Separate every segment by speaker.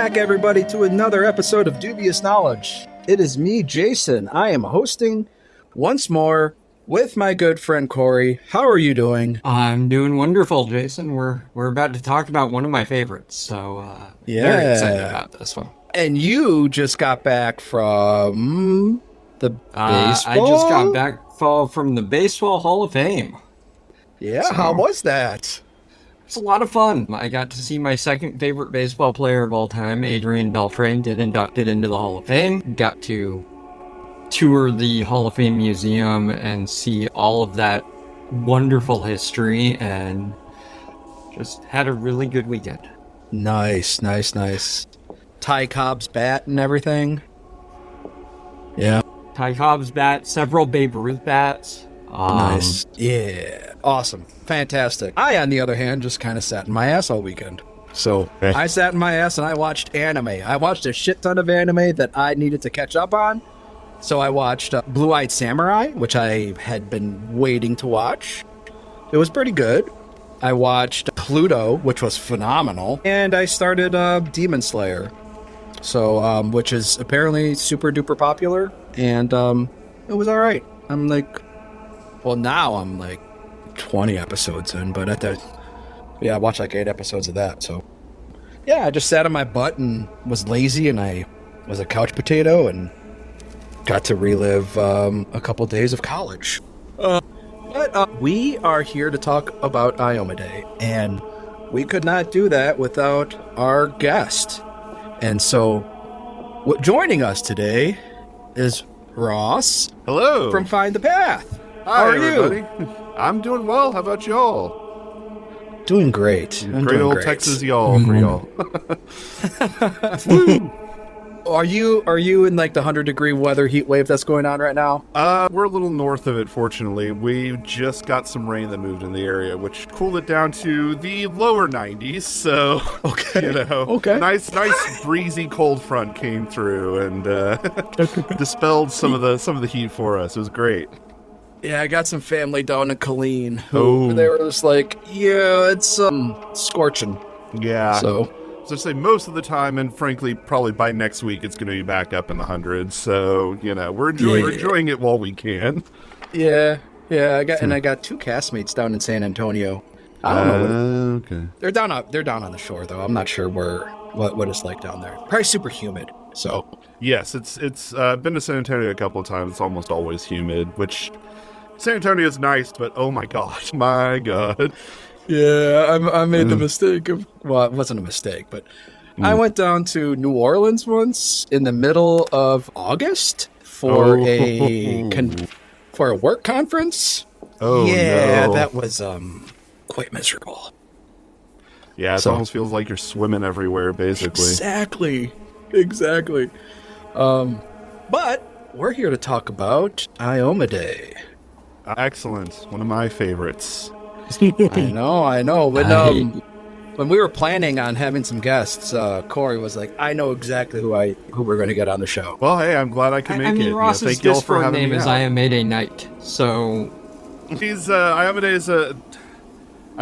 Speaker 1: back, everybody, to another episode of Dubious Knowledge. It is me, Jason. I am hosting once more with my good friend Cori. How are you doing?
Speaker 2: I'm doing wonderful, Jason. We're about to talk about one of my favorites, so very excited about this one.
Speaker 1: And you just got back from the baseball?
Speaker 2: I just got back from the Baseball Hall of Fame.
Speaker 1: Yeah, so, how was that?
Speaker 2: It's a lot of fun. I got to see my second favorite baseball player of all time, Adrian Beltre, get inducted into the Hall of Fame. Got to tour the Hall of Fame Museum and see all of that wonderful history, and just had a really good weekend.
Speaker 1: Nice. Ty Cobb's bat and everything. Yeah.
Speaker 2: Ty Cobb's bat, several Babe Ruth bats.
Speaker 1: Nice. Yeah. Awesome. Fantastic. I, on the other hand, just kind of sat in my ass all weekend. So I sat in my ass and I watched anime. I watched a shit ton of anime that I needed to catch up on. So I watched Blue-Eyed Samurai, which I had been waiting to watch. It was pretty good. I watched Pluto, which was phenomenal. And I started Demon Slayer. So, which is apparently super duper popular. And it was all right. Now I'm like 20 episodes in, but I watched like 8 episodes of that. So, yeah, I just sat on my butt and was lazy, and I was a couch potato and got to relive a couple days of college. But we are here to talk about Iomedae, and we could not do that without our guest. And so, joining us today is Ross.
Speaker 3: Hello.
Speaker 1: From Find the Path.
Speaker 3: Hi,
Speaker 1: How are
Speaker 3: everybody.
Speaker 1: you?
Speaker 3: I'm doing well. How about y'all?
Speaker 1: Doing great.
Speaker 3: Great old Texas y'all for y'all. Woo!
Speaker 1: Are you in like the 100-degree weather heat wave that's going on right now?
Speaker 3: We're a little north of it, fortunately. We just got some rain that moved in the area, which cooled it down to the lower 90s. So, nice breezy cold front came through and dispelled some of the heat for us. It was great.
Speaker 1: Yeah, I got some family down in Colleen who they were just like, yeah, it's scorching.
Speaker 3: Yeah.
Speaker 1: So
Speaker 3: I say most of the time, and frankly, probably by next week, it's going to be back up in the hundreds. So, we're enjoying it while we can.
Speaker 1: Yeah. I got 2 castmates down in San Antonio. I don't know.
Speaker 3: Okay.
Speaker 1: They're down on the shore though. I'm not sure what it's like down there. Probably super humid. So
Speaker 3: yes, it's been to San Antonio a couple of times. It's almost always humid, which San Antonio is nice, but oh my god.
Speaker 1: Yeah, I made the mistake of, well, it wasn't a mistake, but I went down to New Orleans once in the middle of August for a work conference.
Speaker 3: Oh,
Speaker 1: yeah,
Speaker 3: no.
Speaker 1: that was quite miserable.
Speaker 3: Yeah, it almost feels like you're swimming everywhere, basically.
Speaker 1: Exactly. But we're here to talk about Iomedae.
Speaker 3: Excellent. One of my favorites.
Speaker 1: I know. But when we were planning on having some guests, Cori was like, "I know exactly who we're going to get on the show."
Speaker 3: Well, hey, I'm glad I can make it.
Speaker 2: Ross's Discord name is Iomedae Knight, so
Speaker 3: he's Iomedae is I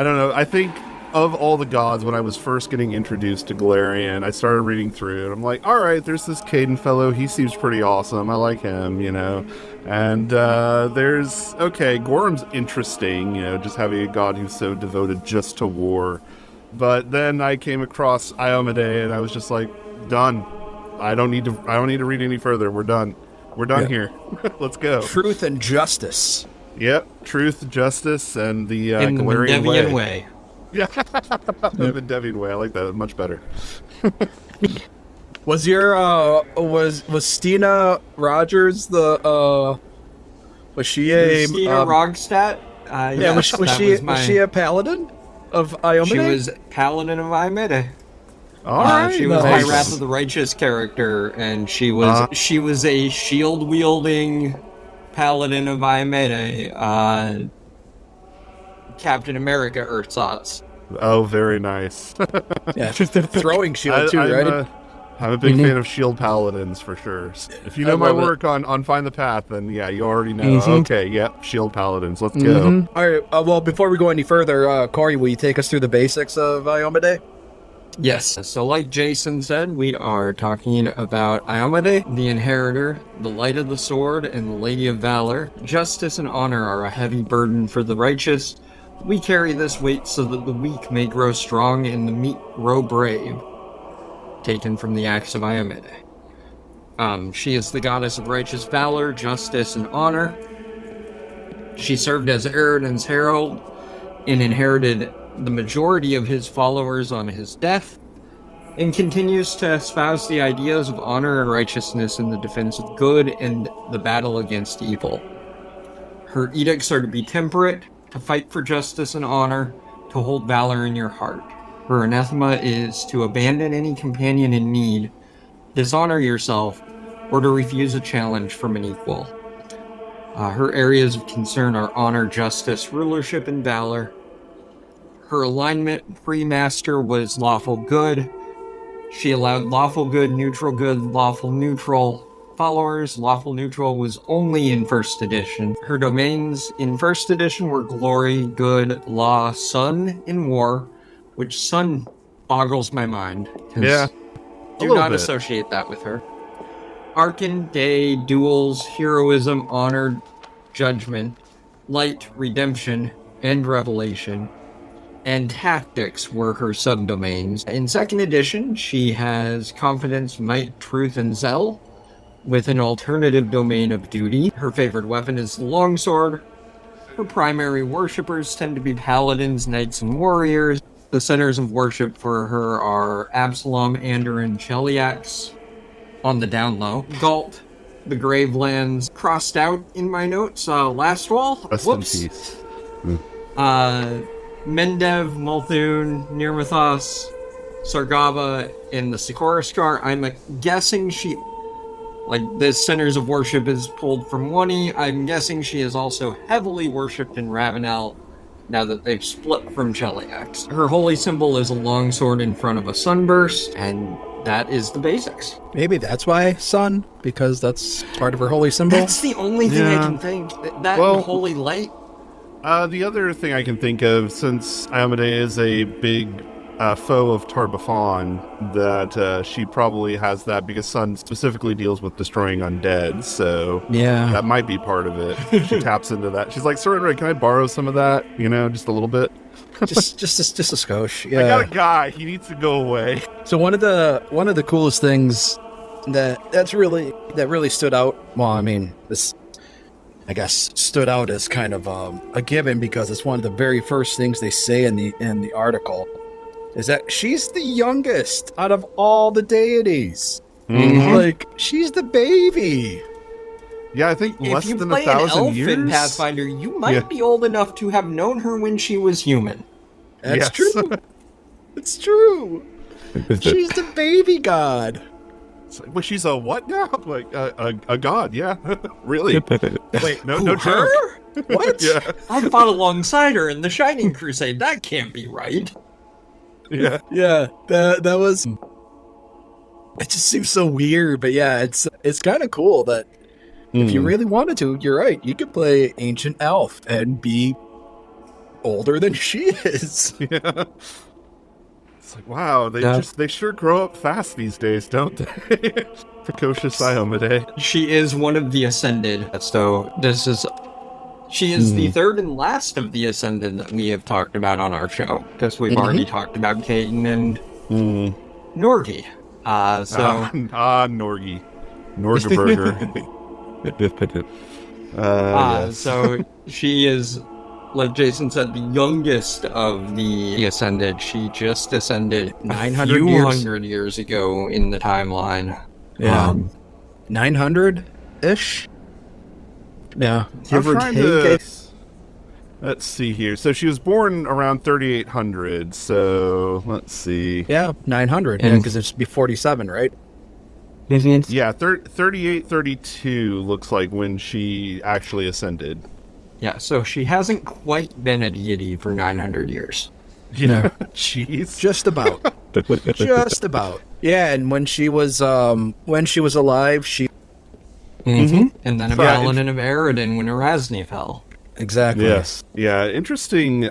Speaker 3: don't know. I think of all the gods, when I was first getting introduced to Golarion, I started reading through it. I'm like, all right, there's this Caden fellow. He seems pretty awesome. I like him, And Gorham's interesting, just having a god who's so devoted just to war. But then I came across Iomedae, and I was just like, done. I don't need to read any further. We're done. Here. Let's go.
Speaker 1: Truth and justice.
Speaker 3: Yep, truth, justice, and the
Speaker 2: in
Speaker 3: Golarion
Speaker 2: the Devian way.
Speaker 3: Yeah, the Devian way. I like that much better.
Speaker 1: Was Stina Rogers was she a
Speaker 2: Stina Rogstad?
Speaker 1: Was she a paladin of Iomedae?
Speaker 2: She was paladin of Iomedae.
Speaker 3: All right,
Speaker 2: she was my Wrath of the Righteous character, and she was a shield wielding paladin of Iomedae. Captain America ersatz.
Speaker 3: Oh, very nice.
Speaker 1: Yeah, throwing shield too, right?
Speaker 3: I'm a big fan of shield paladins for sure. If you know my work on Find the Path, then yeah, you already know. Okay, yep, shield paladins. Let's go.
Speaker 1: All right. Well, before we go any further, Cori, will you take us through the basics of Iomedae?
Speaker 2: Yes, so like Jason said, we are talking about Iomedae, the Inheritor, the Light of the Sword, and the Lady of Valor. Justice and honor are a heavy burden for the righteous. We carry this weight so that the weak may grow strong and the meek grow brave. Taken from the Acts of Iomedae. She is the goddess of righteous valor, justice, and honor. She served as Eridan's herald and inherited the majority of his followers on his death, and continues to espouse the ideas of honor and righteousness in the defense of good and the battle against evil. Her edicts are to be temperate, to fight for justice and honor, to hold valor in your heart. Her anathema is to abandon any companion in need, dishonor yourself, or to refuse a challenge from an equal. Her areas of concern are honor, justice, rulership, and valor. Her alignment pre-master was lawful good. She allowed lawful good, lawful neutral followers. Lawful neutral was only in first edition. Her domains in first edition were glory, good, law, sun, and war, which sun boggles my mind.
Speaker 3: Yeah.
Speaker 2: Do not associate that with her. Arcan, day, duels, heroism, honor, judgment, light, redemption, and revelation. And tactics were her subdomains. In second edition, she has confidence, might, truth, and zeal, with an alternative domain of duty. Her favorite weapon is the longsword. Her primary worshippers tend to be paladins, knights, and warriors. The centers of worship for her are Absalom, Andoran, Cheliax, on the down low. Galt, the Gravelands, crossed out in my notes. Last wall.
Speaker 3: Rest in peace.
Speaker 2: Mendev, Multhun, Nirmathos, Sargava, and the Sikora Scar. I'm guessing she... the centers of worship is pulled from Wani. I'm guessing she is also heavily worshipped in Ravenel now that they've split from Cheliax. Her holy symbol is a longsword in front of a sunburst, and that is the basics.
Speaker 1: Maybe that's why sun, because that's part of her holy symbol.
Speaker 2: That's the only thing I can think. That and holy light.
Speaker 3: The other thing I can think of, since Iomedae is a big foe of Tar-Baphon, that she probably has that because Sun specifically deals with destroying undead, so that might be part of it. She taps into that. She's like, Sorry, can I borrow some of that? Just a little bit?
Speaker 1: just a skosh. Yeah.
Speaker 3: I got a guy. He needs to go away.
Speaker 1: So one of the coolest things that really stood out. Well, I mean, this I guess stood out as kind of a given because it's one of the very first things they say in the article is that she's the youngest out of all the deities. Mm-hmm. She's the baby.
Speaker 3: Yeah, I think less than 1,000 years.
Speaker 2: If you play an elf in Pathfinder, you might be old enough to have known her when she was human.
Speaker 1: That's true. It's true. She's the baby god.
Speaker 3: Well, she's a what now? A god, yeah. Really?
Speaker 1: Wait,
Speaker 3: no joke.
Speaker 1: What?
Speaker 3: Yeah.
Speaker 2: I fought alongside her in the Shining Crusade. That can't be right.
Speaker 3: Yeah.
Speaker 1: Yeah, that was... It just seems so weird, but yeah, it's kind of cool that if you really wanted to, you're right, you could play Ancient Elf and be older than she is.
Speaker 3: Yeah. It's like, wow, they sure grow up fast these days, don't they? Precocious Iomedae.
Speaker 2: She is one of the Ascended, so she is the third and last of the Ascended that we have talked about on our show, because we've already talked about Caden and Norgi.
Speaker 3: Norgi. Norgaburger. Yes.
Speaker 2: So she is, like Jason said, the youngest of the Ascended. She just ascended 900 years ago in the timeline.
Speaker 1: Yeah. 900-ish? Yeah. Give or take.
Speaker 3: Let's see here. So she was born around 3800. So let's see.
Speaker 1: Yeah, 900. Because it's be 47, right?
Speaker 3: Yeah, 3832 looks like when she actually ascended.
Speaker 2: Yeah, so she hasn't quite been a deity for 900 years.
Speaker 1: Yeah.
Speaker 3: Jeez.
Speaker 1: Just about. Just about. Yeah, and when she was alive, she...
Speaker 2: And then a paladin of Eridan when Erasni fell.
Speaker 1: Exactly.
Speaker 3: Yes. Yeah, interesting.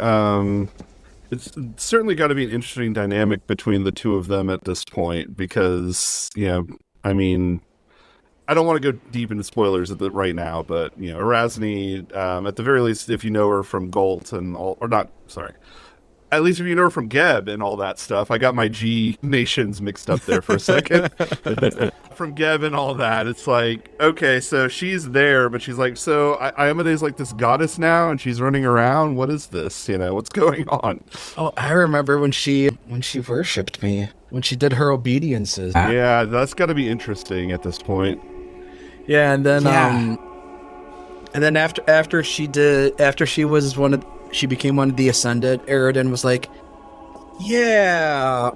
Speaker 3: it's certainly got to be an interesting dynamic between the two of them at this point because, I mean, I don't want to go deep into spoilers right now, but, Erasne, at the very least, if you know her from Golt and all, or not, sorry. At least if you know her from Geb and all that stuff. I got my G nations mixed up there for a second. From Geb and all that, it's like, okay, so she's there, but she's like, so Iomedae's like this goddess now, and she's running around. What is this? What's going on?
Speaker 1: Oh, I remember when she worshipped me, when she did her obediences.
Speaker 3: Yeah, that's got to be interesting at this point.
Speaker 1: Yeah, and then after she became one of the Ascended, Eridan was like, yeah,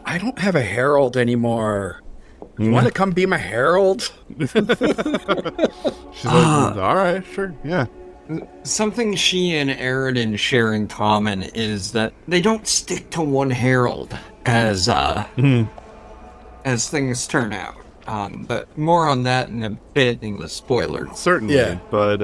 Speaker 1: I don't have a herald anymore. You want to come be my herald?
Speaker 3: She's like, all right, sure, yeah.
Speaker 2: Something she and Eridan share in common is that they don't stick to one herald as things turn out. But more on that in a bit in the spoilers.
Speaker 3: Certainly, yeah. But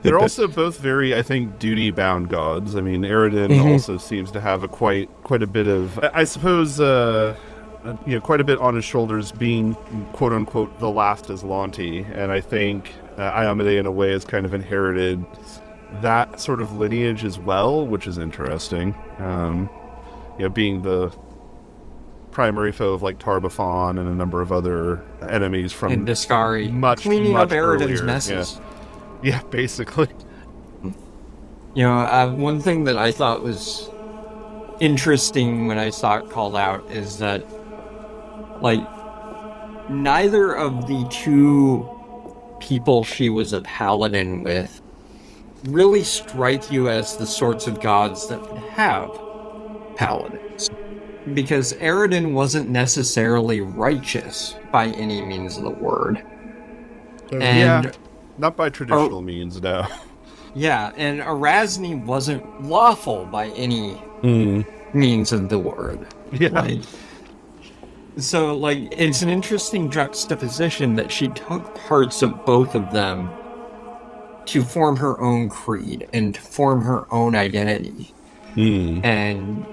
Speaker 3: they're also both very, I think, duty-bound gods. I mean, Eridan also seems to have quite a bit of, I suppose, quite a bit on his shoulders, being quote-unquote the last Aslanti, and I think Iomedae, in a way, has kind of inherited that sort of lineage as well, which is interesting. Being the primary foe of like Tar-Baphon and a number of other enemies from
Speaker 2: and Discari,
Speaker 3: much
Speaker 2: up
Speaker 3: Eridan's
Speaker 2: messes.
Speaker 3: Yeah, basically.
Speaker 2: One thing that I thought was interesting when I saw it called out is that, like, neither of the two people she was a paladin with really strike you as the sorts of gods that would have paladins. Because Eridan wasn't necessarily righteous by any means of the word.
Speaker 3: Not by traditional means, no.
Speaker 2: Yeah, and Erasne wasn't lawful by any means of the word.
Speaker 3: Yeah.
Speaker 2: So, it's an interesting juxtaposition that she took parts of both of them to form her own creed and to form her own identity. And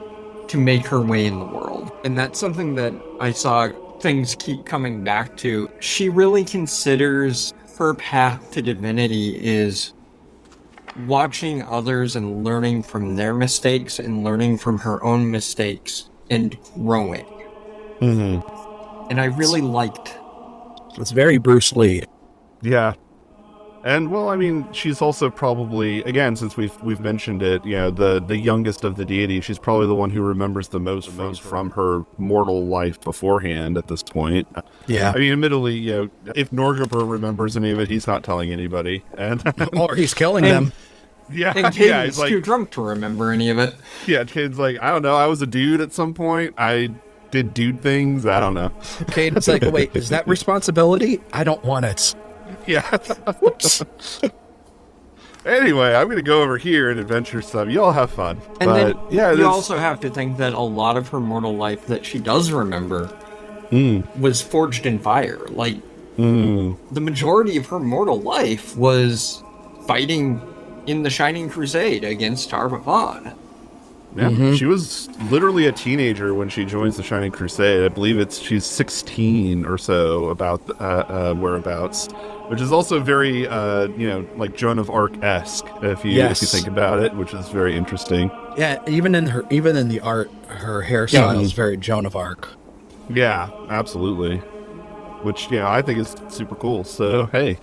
Speaker 2: to make her way in the world. And that's something that I saw things keep coming back to. She really considers her path to divinity is watching others and learning from their mistakes and learning from her own mistakes and growing. And I really liked.
Speaker 1: It's very Bruce Lee.
Speaker 3: Yeah. And, well, I mean, she's also probably, again, since we've mentioned it, the youngest of the deities, she's probably the one who remembers the most from her mortal life beforehand at this point.
Speaker 1: Yeah.
Speaker 3: I mean, admittedly, if Norgriper remembers any of it, he's not telling anybody. And
Speaker 1: or he's killing them.
Speaker 3: Yeah.
Speaker 2: And Caden's too drunk to remember any of it.
Speaker 3: Yeah, Caden's like, I don't know, I was a dude at some point. I did dude things. I don't know.
Speaker 1: Caden's like, wait, is that responsibility? I don't want it.
Speaker 3: Yeah. Whoops. Anyway, I'm going to go over here and adventure some. You all have fun.
Speaker 2: And you also have to think that a lot of her mortal life that she does remember was forged in fire. The majority of her mortal life was fighting in the Shining Crusade against Tar-Baphon.
Speaker 3: Yeah, she was literally a teenager when she joins the Shining Crusade. I believe she's 16 or so, about whereabouts, which is also very, like Joan of Arc-esque, if you think about it, which is very interesting.
Speaker 1: Yeah, even in the art, her hairstyle is very Joan of Arc.
Speaker 3: Yeah, absolutely. Which, I think is super cool. So, hey.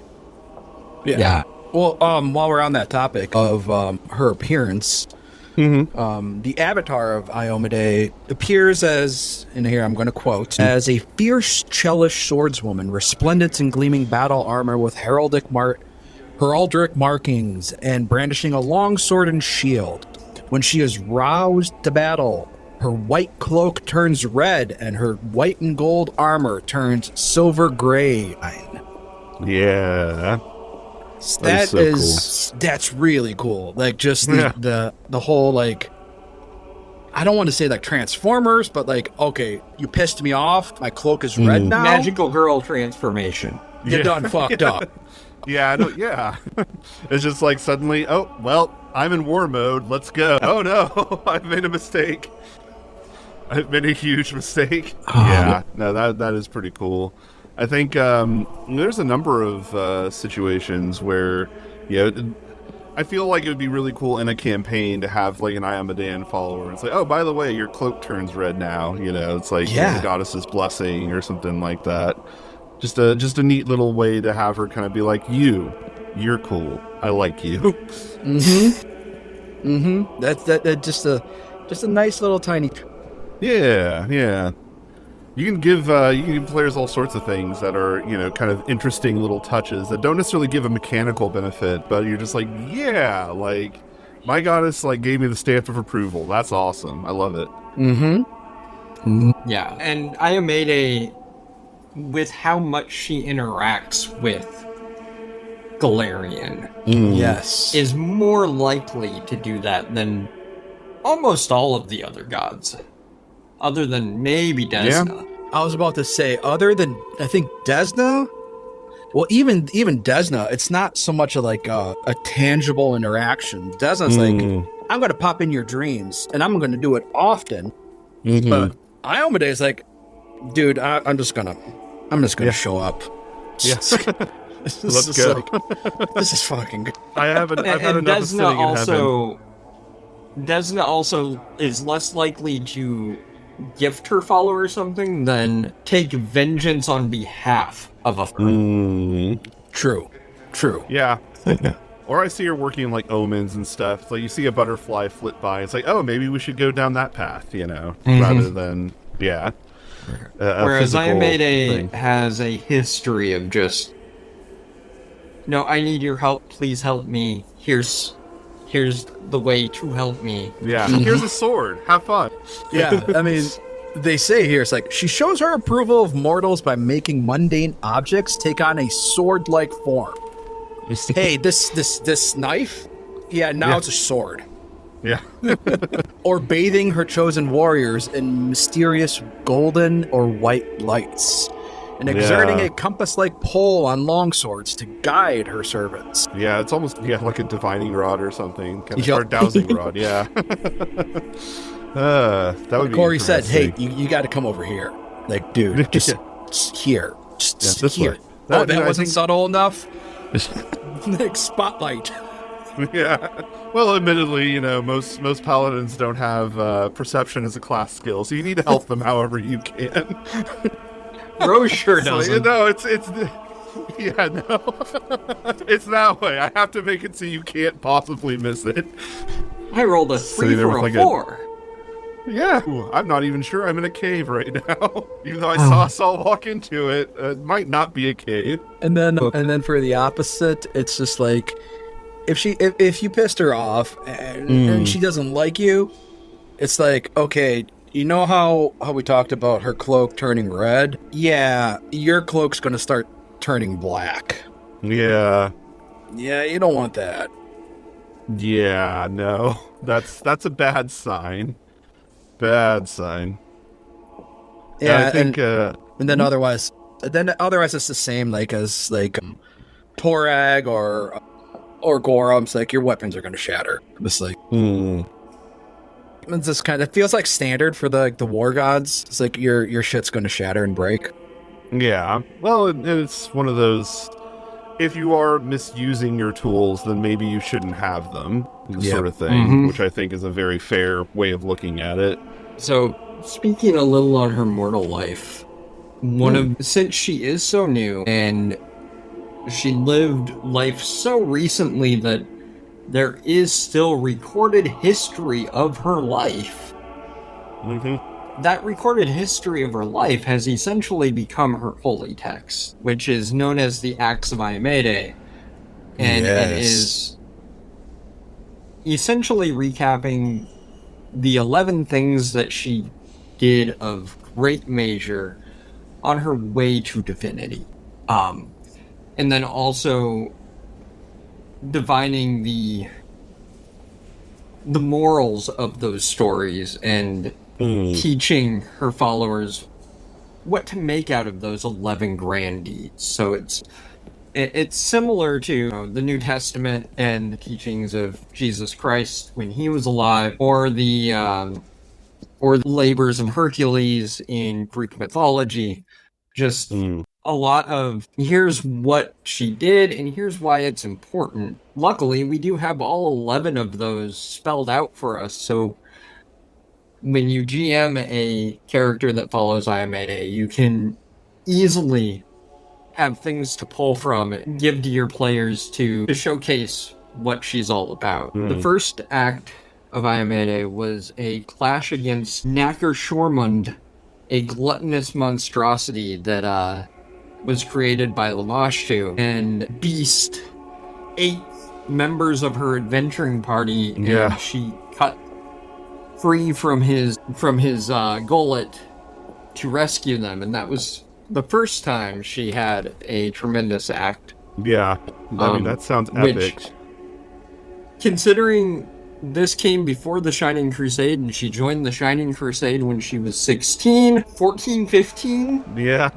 Speaker 1: Yeah. Well, while we're on that topic of her appearance, the avatar of Iomedae appears as, and here I'm going to quote, as a fierce, chellish swordswoman, resplendent in gleaming battle armor with heraldic markings and brandishing a long sword and shield. When she is roused to battle, her white cloak turns red and her white and gold armor turns silver gray.
Speaker 3: Yeah.
Speaker 1: That's really cool. Like, just the whole, like, I don't want to say like Transformers, but like, okay, you pissed me off. My cloak is red now.
Speaker 2: Magical girl transformation.
Speaker 1: You done fucked up.
Speaker 3: Yeah, it's just like suddenly, oh, well, I'm in war mode. Let's go. Oh no, I've made a mistake. I've made a huge mistake. Yeah, no, that is pretty cool. I think there's a number of situations where, I feel like it would be really cool in a campaign to have like an Iomedae follower. It's like, oh, by the way, your cloak turns red now. It's like the goddess's blessing or something like that. Just a neat little way to have her kind of be like, you're cool. I like you.
Speaker 1: That's just a nice little tiny.
Speaker 3: Yeah. You can give players all sorts of things that are, kind of interesting little touches that don't necessarily give a mechanical benefit, but you're just like, yeah, like my goddess like gave me the stamp of approval. That's awesome. I love it.
Speaker 2: Yeah, and Iomedae, with how much she interacts with Golarion,
Speaker 1: Yes,
Speaker 2: is more likely to do that than almost all of the other gods. Other than maybe Desna.
Speaker 1: Yeah. I was about to say, other than, I think, Desna? Well, even Desna, it's not so much like a tangible interaction. Desna's like, I'm going to pop in your dreams, and I'm going to do it often. But Iomedae is like, dude, I'm just going to show up.
Speaker 3: Yes.
Speaker 1: Let's go. This is fucking good.
Speaker 3: I've had enough of sitting in heaven.
Speaker 2: Desna also is less likely to gift her follower something than take vengeance on behalf of a friend.
Speaker 1: True.
Speaker 3: Yeah. Or I see her working like omens and stuff. It's like you see a butterfly flit by. It's like, oh, maybe we should go down that path, rather than,
Speaker 2: Whereas Iomedae has a history of just, no, I need your help. Please help me. Here's the way to help me.
Speaker 3: Yeah. Here's a sword. Have fun.
Speaker 1: Yeah. I mean, they say here, it's like, she shows her approval of mortals by making mundane objects take on a sword-like form. Hey, this knife? Yeah, now it's a sword.
Speaker 3: Yeah.
Speaker 1: Or bathing her chosen warriors in mysterious golden or white lights. And exerting a compass-like pole on longswords to guide her servants.
Speaker 3: Yeah, it's almost like a divining rod or something. Or dowsing rod, yeah. That would be
Speaker 1: Cori said, hey, you got to come over here. Like, dude, just here. Just here. That wasn't subtle enough? Like, spotlight.
Speaker 3: Yeah. Well, admittedly, most paladins don't have perception as a class skill, so you need to help them however you can.
Speaker 2: Rose sure doesn't.
Speaker 3: It's yeah, no. It's that way. I have to make it so you can't possibly miss it.
Speaker 2: I rolled a 3 for a 4.
Speaker 3: Yeah, I'm not even sure I'm in a cave right now. Even though I saw Saul walk into it, it might not be a cave.
Speaker 1: And then for the opposite, it's just like, if you pissed her off and she doesn't like you, it's like, okay, you know how we talked about her cloak turning red? Yeah, your cloak's going to start turning black.
Speaker 3: Yeah.
Speaker 1: Yeah, you don't want that.
Speaker 3: Yeah, no. That's a bad sign. Bad sign.
Speaker 1: Yeah,
Speaker 3: I think,
Speaker 1: and then otherwise it's the same, like, as, like, Torag or Gorum's, like, your weapons are going to shatter. It's like... It's just kind of feels like standard for the war gods. It's like your shit's going to shatter and break.
Speaker 3: Yeah. Well, it's one of those, if you are misusing your tools, then maybe you shouldn't have them, sort of thing, which I think is a very fair way of looking at it.
Speaker 2: So, speaking a little on her mortal life, since she is so new and she lived life so recently that there is still recorded history of her life. That recorded history of her life has essentially become her holy text, which is known as the Acts of Iomedae, and it is essentially recapping the 11 things that she did of great measure on her way to divinity. And then also divining the morals of those stories and teaching her followers what to make out of those 11 grand deeds. So it's It's similar to the New Testament and the teachings of Jesus Christ when he was alive, or the labors of Hercules in Greek mythology. Just a lot of here's what she did and here's why it's important. Luckily, we do have all 11 of those spelled out for us, so when you GM a character that follows Iomedae, you can easily have things to pull from it, give to your players to showcase what she's all about. The first act of Iomedae was a clash against Knacker Shormund, a gluttonous monstrosity that was created by Lamashtu, and Beast, 8 members of her adventuring party, and she cut free from his gullet to rescue them, and that was the first time she had a tremendous act.
Speaker 3: Yeah, I mean, that sounds epic.
Speaker 2: Which, considering this came before the Shining Crusade, and she joined the Shining Crusade when she was 16, 14, 15?
Speaker 3: Yeah,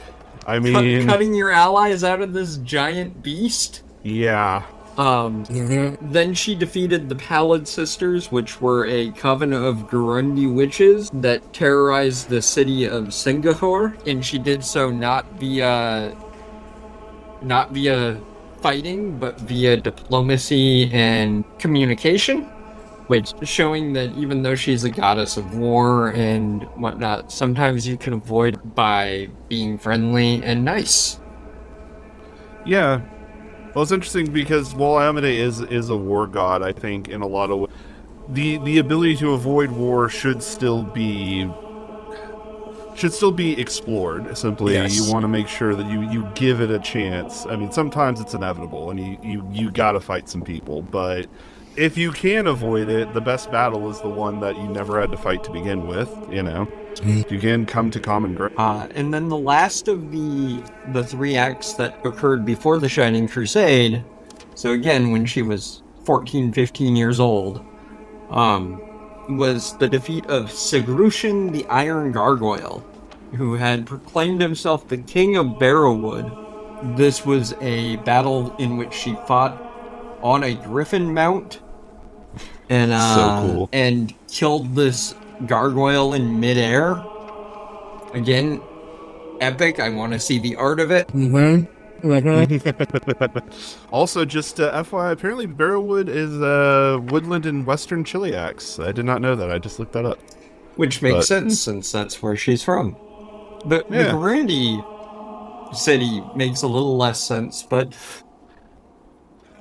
Speaker 3: I mean...
Speaker 2: Cutting your allies out of this giant beast?
Speaker 3: Yeah.
Speaker 2: Then she defeated the Pallid Sisters, which were a coven of Gurundi witches that terrorized the city of Singapore, and she did so not via fighting, but via diplomacy and communication, which showing that even though she's a goddess of war and whatnot, sometimes you can avoid by being friendly and nice.
Speaker 3: Yeah. Well, it's interesting because while Iomedae is a war god, I think in a lot of ways, the ability to avoid war should still be explored. Simply, you want to make sure that you give it a chance. I mean, sometimes it's inevitable, and you gotta fight some people. But if you can avoid it, the best battle is the one that you never had to fight to begin with. You know, you can come to common ground.
Speaker 2: And then the last of the 3 acts that occurred before the Shining Crusade, so again, when she was 14, 15 years old, was the defeat of Sigrushin the Iron Gargoyle, who had proclaimed himself the King of Barrowwood. This was a battle in which she fought on a griffin mount, and
Speaker 3: so cool.
Speaker 2: And killed this gargoyle in midair. Again, epic. I want to see the art of it.
Speaker 3: Also, just FYI, apparently Barrowwood is woodland in western Chiliax. I did not know that. I just looked that up.
Speaker 2: Which makes sense, since that's where she's from. The Gurundi city makes a little less sense, but...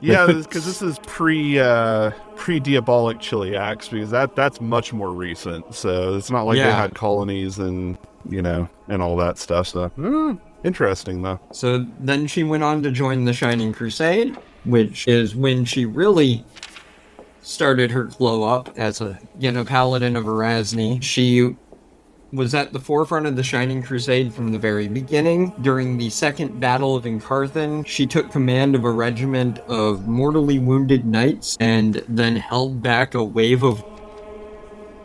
Speaker 3: Yeah, because this is pre-diabolic Chiliax, because that's much more recent. So it's not like they had colonies and, and all that stuff. So, interesting, though.
Speaker 2: So then she went on to join the Shining Crusade, which is when she really started her glow up as a paladin of Erasni. She was at the forefront of the Shining Crusade from the very beginning. During the Second Battle of Incarthen, she took command of a regiment of mortally wounded knights and then held back a wave of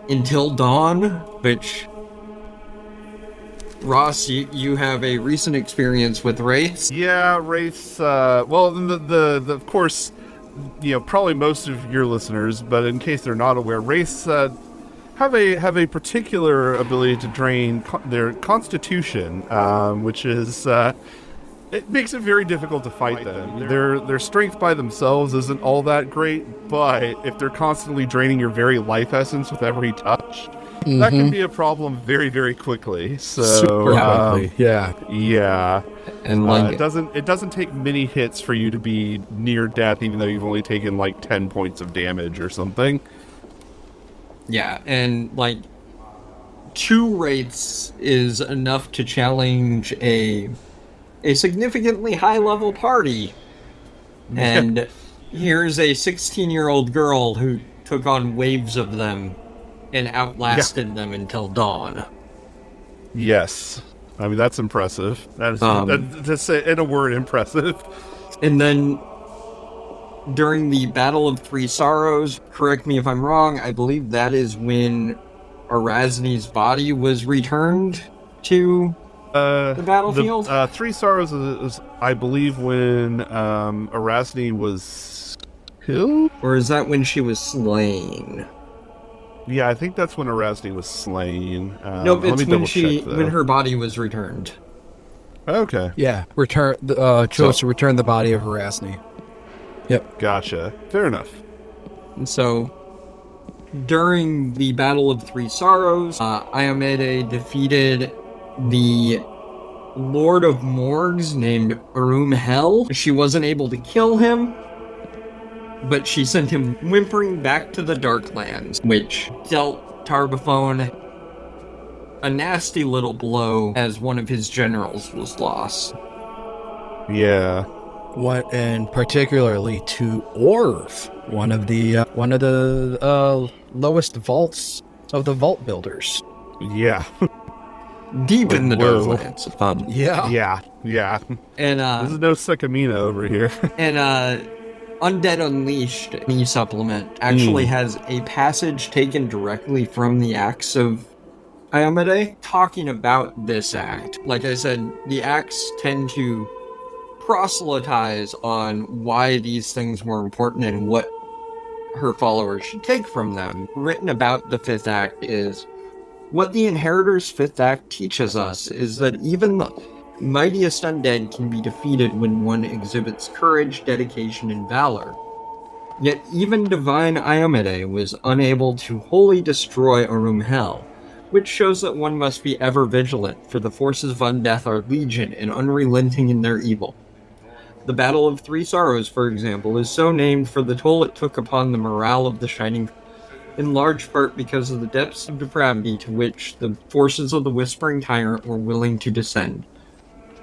Speaker 2: until dawn, which... Ross, you have a recent experience with Wraiths?
Speaker 3: Yeah, Wraiths, well, the of course, probably most of your listeners, but in case they're not aware, Wraiths, have a particular ability to drain their constitution, which is it makes it very difficult to fight them. Their strength by themselves isn't all that great, but if they're constantly draining your very life essence with every touch, that can be a problem very, very quickly. So
Speaker 1: super quickly, yeah.
Speaker 2: And
Speaker 3: it doesn't take many hits for you to be near death, even though you've only taken like 10 points of damage or something.
Speaker 2: Yeah, and 2 Wraiths is enough to challenge a significantly high-level party. And here's a 16-year-old girl who took on waves of them and outlasted them until dawn.
Speaker 3: Yes. I mean, that's impressive. That is, to say, in a word, impressive.
Speaker 2: And then during the Battle of Three Sorrows, correct me if I'm wrong, I believe that is when Erasni's body was returned to the battlefield?
Speaker 3: Three Sorrows is, I believe, when Erasne was killed?
Speaker 2: Or is that when she was slain?
Speaker 3: Yeah, I think that's when Erasne was slain.
Speaker 2: Nope,
Speaker 3: let
Speaker 2: it's
Speaker 3: me
Speaker 2: when her body was returned.
Speaker 3: Okay.
Speaker 1: Yeah, chose to return the body of Erasne. Yep.
Speaker 3: Gotcha. Fair enough.
Speaker 2: And so, during the Battle of Three Sorrows, Iomedae defeated the Lord of Morgues named Hell. She wasn't able to kill him, but she sent him whimpering back to the Darklands, which dealt Tarbaphone a nasty little blow as one of his generals was lost.
Speaker 3: Yeah.
Speaker 1: What, and particularly to Orv, one of the lowest vaults of the vault builders.
Speaker 3: Yeah.
Speaker 2: Deep in the
Speaker 3: Whoa.
Speaker 2: Darklands. Fun.
Speaker 3: Yeah.
Speaker 2: And
Speaker 3: This is no Sekamina over here.
Speaker 2: And Undead Unleashed, the supplement, actually has a passage taken directly from the Acts of Iomedae, talking about this act. Like I said, the Acts tend to proselytize on why these things were important and what her followers should take from them. Written about the Fifth Act is, what the Inheritor's Fifth Act teaches us is that even the mightiest undead can be defeated when one exhibits courage, dedication, and valor. Yet even divine Iomedae was unable to wholly destroy Hell, which shows that one must be ever vigilant, for the forces of undeath are legion and unrelenting in their evil. The Battle of Three Sorrows, for example, is so named for the toll it took upon the morale of the Shining, in large part because of the depths of depravity to which the forces of the Whispering Tyrant were willing to descend.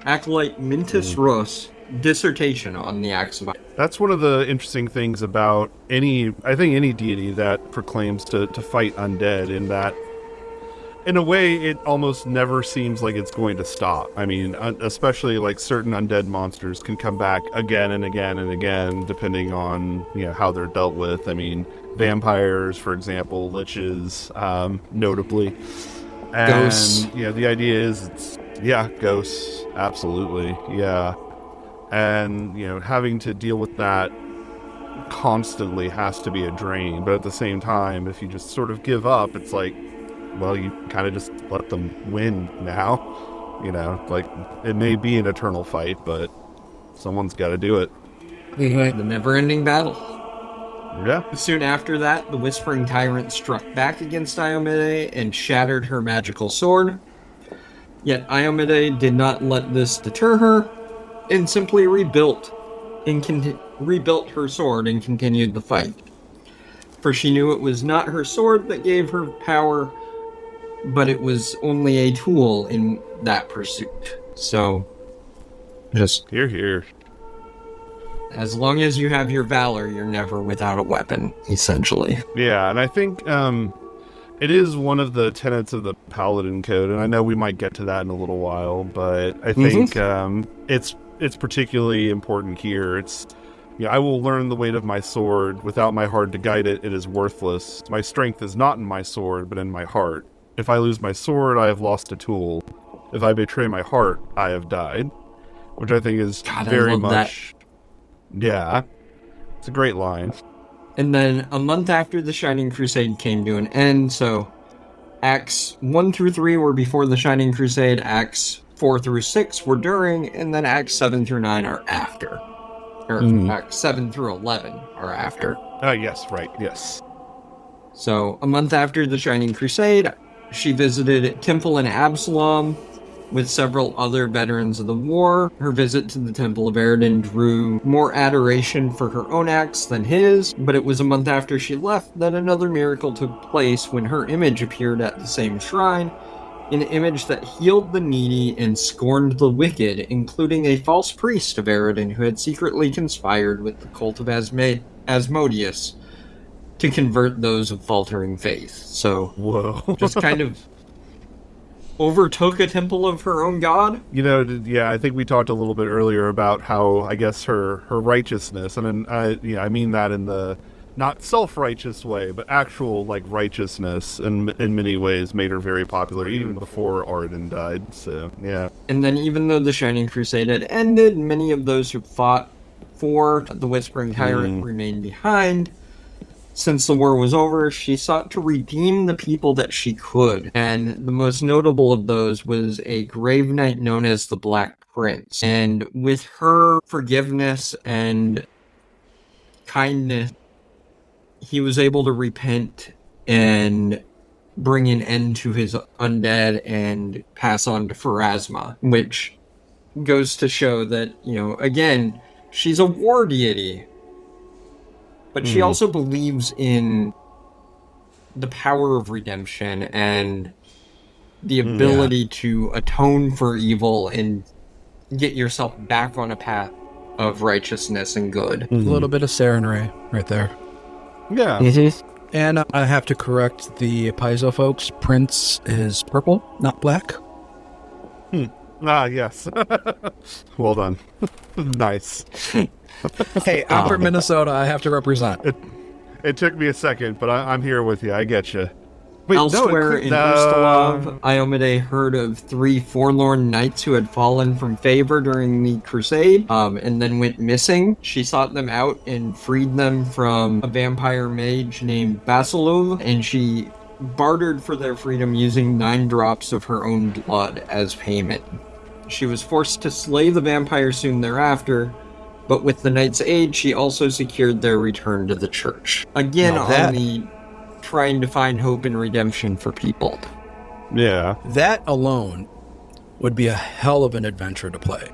Speaker 2: Acolyte Mintus Ros, dissertation on the Acts of Iomedae.
Speaker 3: That's one of the interesting things about any deity that proclaims to fight undead, in that, in a way, it almost never seems like it's going to stop. I mean, especially like certain undead monsters can come back again and again and again, depending on how they're dealt with. I mean, vampires, for example, liches, notably. And,
Speaker 2: Ghosts.
Speaker 3: The idea is ghosts, absolutely, yeah. And, having to deal with that constantly has to be a drain. But at the same time, if you just sort of give up, it's like, well, you kind of just let them win now. Like, it may be an eternal fight, but someone's got to do it.
Speaker 2: The never-ending battle.
Speaker 3: Yeah.
Speaker 2: Soon after that, the Whispering Tyrant struck back against Iomedae and shattered her magical sword. Yet Iomedae did not let this deter her, and simply rebuilt her sword and continued the fight. For she knew it was not her sword that gave her power, but it was only a tool in that pursuit. So, just
Speaker 3: Hear.
Speaker 2: as long as you have your valor, you're never without a weapon, essentially.
Speaker 3: Yeah, and I think it is one of the tenets of the Paladin Code, and I know we might get to that in a little while, but I think it's particularly important here. It's, I will learn the weight of my sword. Without my heart to guide it, it is worthless. My strength is not in my sword, but in my heart. If I lose my sword, I have lost a tool. If I betray my heart, I have died. Which I think is very much... That. Yeah. It's a great line.
Speaker 2: And then a month after the Shining Crusade came to an end, so Acts 1 through 3 were before the Shining Crusade, Acts 4 through 6 were during, and then Acts 7 through 9 are after. Or Acts 7 through 11 are after.
Speaker 3: Yes, right, yes.
Speaker 2: So, a month after the Shining Crusade, she visited Temple in Absalom with several other veterans of the war. Her visit to the Temple of Eridan drew more adoration for her own acts than his, but it was a month after she left that another miracle took place when her image appeared at the same shrine, an image that healed the needy and scorned the wicked, including a false priest of Eridan who had secretly conspired with the cult of Asmodeus to convert those of faltering faith. So,
Speaker 3: whoa.
Speaker 2: Just kind of overtook a temple of her own god.
Speaker 3: I think we talked a little bit earlier about how, I guess, her righteousness, and I mean that in the not self-righteous way, but actual like righteousness in many ways made her very popular even before Arden died. So yeah.
Speaker 2: And then even though the Shining Crusade had ended, many of those who fought for the Whispering Tyrant remained behind. Since the war was over, she sought to redeem the people that she could, and the most notable of those was a grave knight known as the Black Prince. And with her forgiveness and kindness, he was able to repent and bring an end to his undead and pass on to Pharasma, which goes to show that, again, she's a war deity, but she also believes in the power of redemption and the ability to atone for evil and get yourself back on a path of righteousness and good.
Speaker 1: A little bit of Sarenrae right there.
Speaker 3: Yeah.
Speaker 1: And I have to correct the Paizo folks. Prince is purple, not black.
Speaker 3: Yes. Well done. Nice.
Speaker 1: Hey, I'm from Minnesota. I have to represent.
Speaker 3: It took me a second, but I'm here with you. I get you. Wait,
Speaker 2: Elsewhere in Ustalav, Iomedae heard of 3 forlorn knights who had fallen from favor during the Crusade, and then went missing. She sought them out and freed them from a vampire mage named Basilov, and she bartered for their freedom using 9 drops of her own blood as payment. She was forced to slay the vampire soon thereafter, but with the knight's aid, she also secured their return to the church. Again, on the trying to find hope and redemption for people.
Speaker 3: Yeah.
Speaker 1: That alone would be a hell of an adventure to play.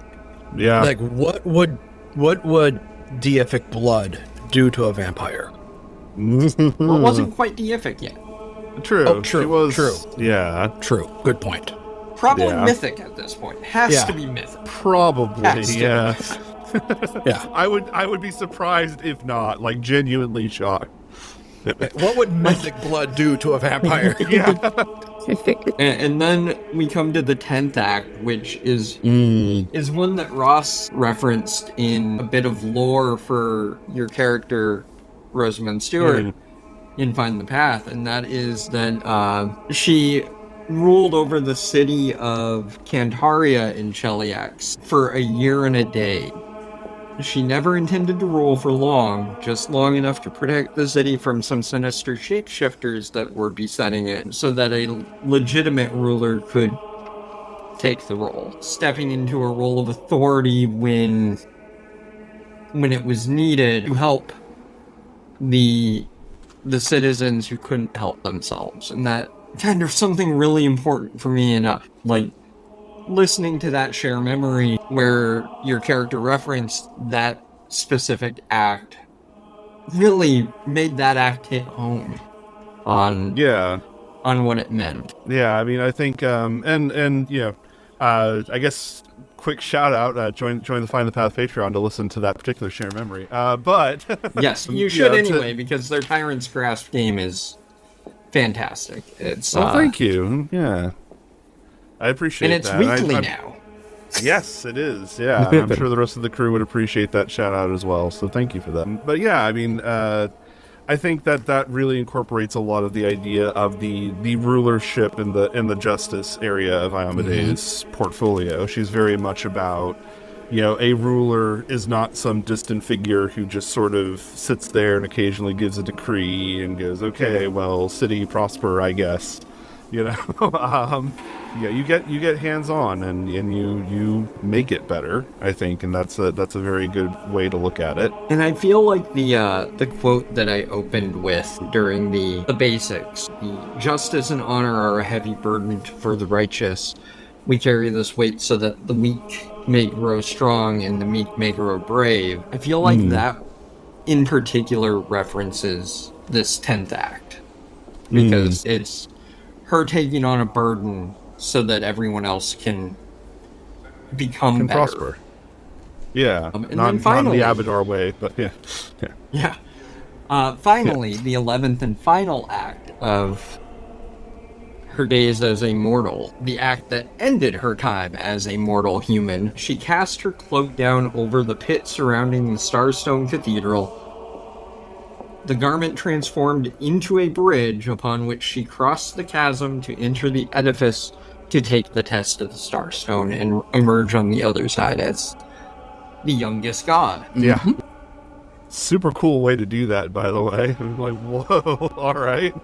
Speaker 3: Yeah.
Speaker 1: Like, what would deific blood do to a vampire?
Speaker 2: Well, it wasn't quite deific yet.
Speaker 3: True.
Speaker 1: Oh, true.
Speaker 3: She was,
Speaker 1: true.
Speaker 3: Yeah.
Speaker 1: True. Good point.
Speaker 2: Probably mythic at this point. Has to be mythic.
Speaker 3: Probably. Yeah.
Speaker 1: Yeah.
Speaker 3: I would be surprised if not. Like, genuinely shocked.
Speaker 1: What would mythic blood do to a vampire?
Speaker 3: Yeah.
Speaker 2: And then we come to the 10th act, which is one that Ross referenced in a bit of lore for your character, Rosamund Stewart, in Find the Path, and that is that she ruled over the city of Cantaria in Cheliax for a year and a day. She never intended to rule for long, just long enough to protect the city from some sinister shapeshifters that were besetting it, so that a legitimate ruler could take the role, stepping into a role of authority when it was needed to help the citizens who couldn't help themselves. And that kind of something really important for me, and listening to that share memory where your character referenced that specific act really made that act hit home on what it meant.
Speaker 3: Yeah, I mean, I think I guess quick shout out, join the Find the Path Patreon to listen to that particular share memory. But
Speaker 2: yes, you should anyway, because their Tyrant's Grasp game is fantastic. It's
Speaker 3: thank you. Yeah. I appreciate that.
Speaker 2: And it's weekly now.
Speaker 3: Yes, it is. Yeah, I'm sure the rest of the crew would appreciate that shout out as well. So thank you for that. But yeah, I mean, I think that really incorporates a lot of the idea of the rulership in the justice area of Iomedae's portfolio. She's very much about, a ruler is not some distant figure who just sort of sits there and occasionally gives a decree and goes, okay, well, city prosper, I guess. You get hands on and you make it better, I think, and that's a very good way to look at it.
Speaker 2: And I feel like the quote that I opened with during the basics, the justice and honor are a heavy burden for the righteous. We carry this weight so that the weak may grow strong and the meek may grow brave. I feel like that in particular references this 10th act, because it's her taking on a burden so that everyone else can become better.
Speaker 3: Prosper. Yeah,
Speaker 2: and
Speaker 3: not,
Speaker 2: then finally,
Speaker 3: not the Abadar way, but yeah.
Speaker 2: Finally, the 11th and final act of her days as a mortal, the act that ended her time as a mortal human. She cast her cloak down over the pit surrounding the Starstone Cathedral, The garment transformed into a bridge upon which she crossed the chasm to enter the edifice to take the test of the Starstone and emerge on the other side as the youngest god.
Speaker 3: Yeah. Super cool way to do that, by the way. I'm like, whoa, all right.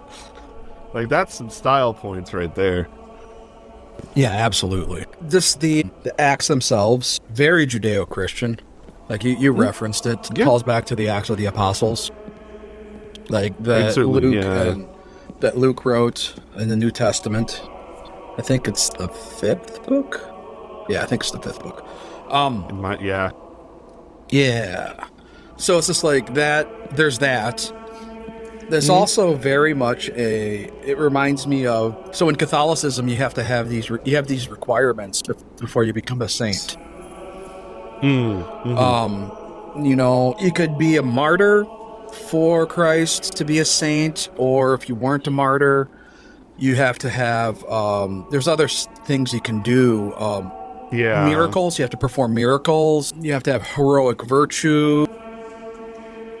Speaker 3: Like, that's some style points right there.
Speaker 1: Yeah, absolutely. The acts themselves, very Judeo-Christian. Like, you referenced it.
Speaker 3: Yeah.
Speaker 1: Calls back to the Acts of the Apostles. Like, that Luke wrote in the New Testament. I think it's the 5th book? Yeah, I think it's the 5th book.
Speaker 3: Yeah.
Speaker 1: Yeah. So it's just like that. There's that. There's also very much it reminds me of, so in Catholicism you have to have these requirements before you become a saint. You know, you could be a martyr for Christ to be a saint, or if you weren't a martyr, you have to have there's other things you can do. Miracles, you have to perform miracles, you have to have heroic virtue.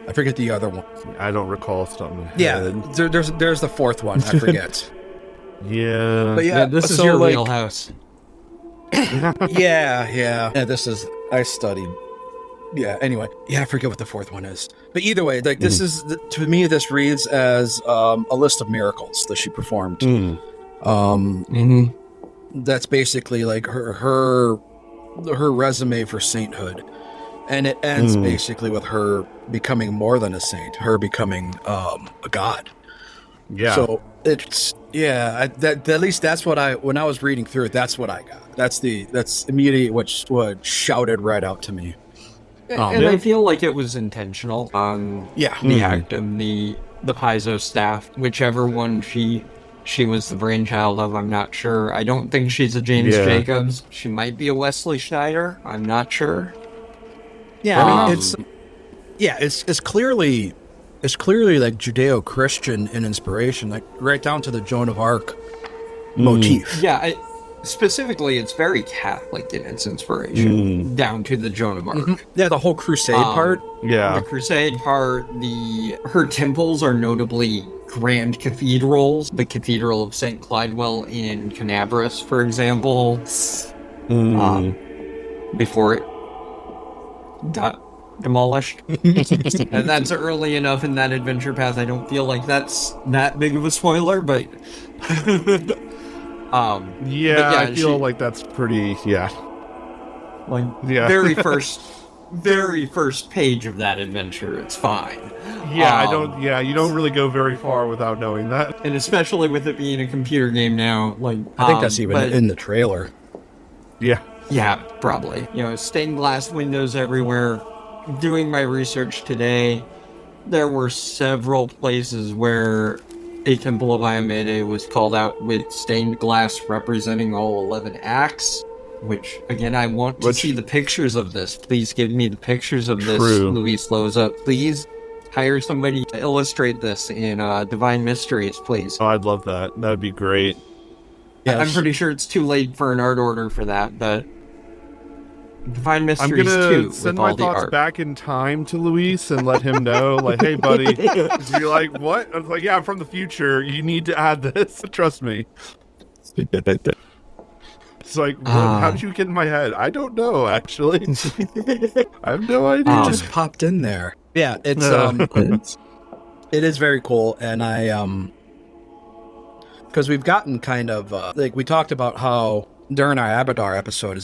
Speaker 1: I forget the other one.
Speaker 3: I don't recall something.
Speaker 1: Yeah, there's the 4th one. I forget.
Speaker 3: Yeah.
Speaker 1: But
Speaker 2: Yeah, this is
Speaker 1: so,
Speaker 2: your
Speaker 1: like,
Speaker 2: wheelhouse.
Speaker 1: Yeah, this is, I studied. Yeah, anyway. Yeah, I forget what the 4th one is. But either way, like, this is, to me, this reads as a list of miracles that she performed. That's basically like her resume for sainthood. And it ends basically with her becoming more than a saint, her becoming a god.
Speaker 3: Yeah.
Speaker 1: So it's, at least that's what when I was reading through it, that's what I got. That's immediately what shouted right out to me.
Speaker 2: And I feel like it was intentional on the act of the Paizo staff, whichever one she was the brainchild of. I'm not sure. I don't think she's a James Jacobs. She might be a Wesley Schneider. I'm not sure.
Speaker 1: Yeah, I mean, it's clearly like Judeo-Christian in inspiration, like right down to the Joan of Arc motif.
Speaker 2: Yeah, specifically, it's very Catholic in its inspiration, down to the Joan of Arc.
Speaker 1: Yeah, the whole Crusade part.
Speaker 3: Yeah.
Speaker 2: The Crusade part, her temples are notably grand cathedrals. The Cathedral of St. Clydewell in Canabras, for example, before it got demolished. And that's early enough in that adventure path. I don't feel like that's that big of a spoiler, but
Speaker 3: I feel like that's pretty,
Speaker 2: very first page of that adventure, it's fine.
Speaker 3: You don't really go very far without knowing that.
Speaker 2: And especially with it being a computer game now,
Speaker 1: I think that's even in the trailer.
Speaker 2: Yeah, probably. You know, stained glass windows everywhere. Doing my research today, there were several places where a Temple of Iomedae was called out with stained glass representing all 11 acts, which, again, I want to see the pictures of this. Please give me the pictures of this, Luis Loza. Please hire somebody to illustrate this in Divine Mysteries, please.
Speaker 3: Oh, I'd love that. That'd be great.
Speaker 2: Yes. I'm pretty sure it's too late for an art order for that, but Divine Mysteries 2
Speaker 3: I'm gonna send my thoughts
Speaker 2: art.
Speaker 3: back in time to Luis and let him know, like, hey, buddy. You're like, what? I was like, yeah, I'm from the future. You need to add this. Trust me. It's like, how did you get in my head? I don't know, actually. I have no idea.
Speaker 1: It just popped in there. Yeah, it's it is very cool, and I because we've gotten kind of like we talked about how during our Abadar episode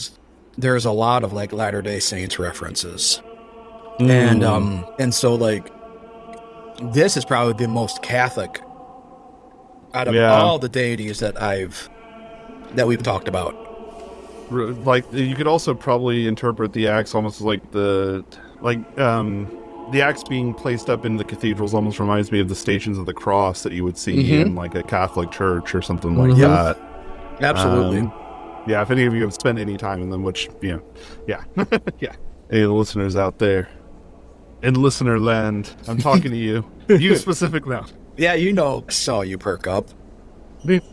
Speaker 1: there's a lot of like Latter-day Saints references, and so like this is probably the most Catholic out of all the deities that we've talked about.
Speaker 3: Like, you could also probably interpret the axe almost like the axe being placed up in the cathedrals almost reminds me of the Stations of the Cross that you would see in like a Catholic church or something like that.
Speaker 1: Absolutely.
Speaker 3: Yeah, if any of you have spent any time in them, which, yeah. Any of the listeners out there in listener land, I'm talking to you. You specifically now.
Speaker 1: Yeah, saw you perk up.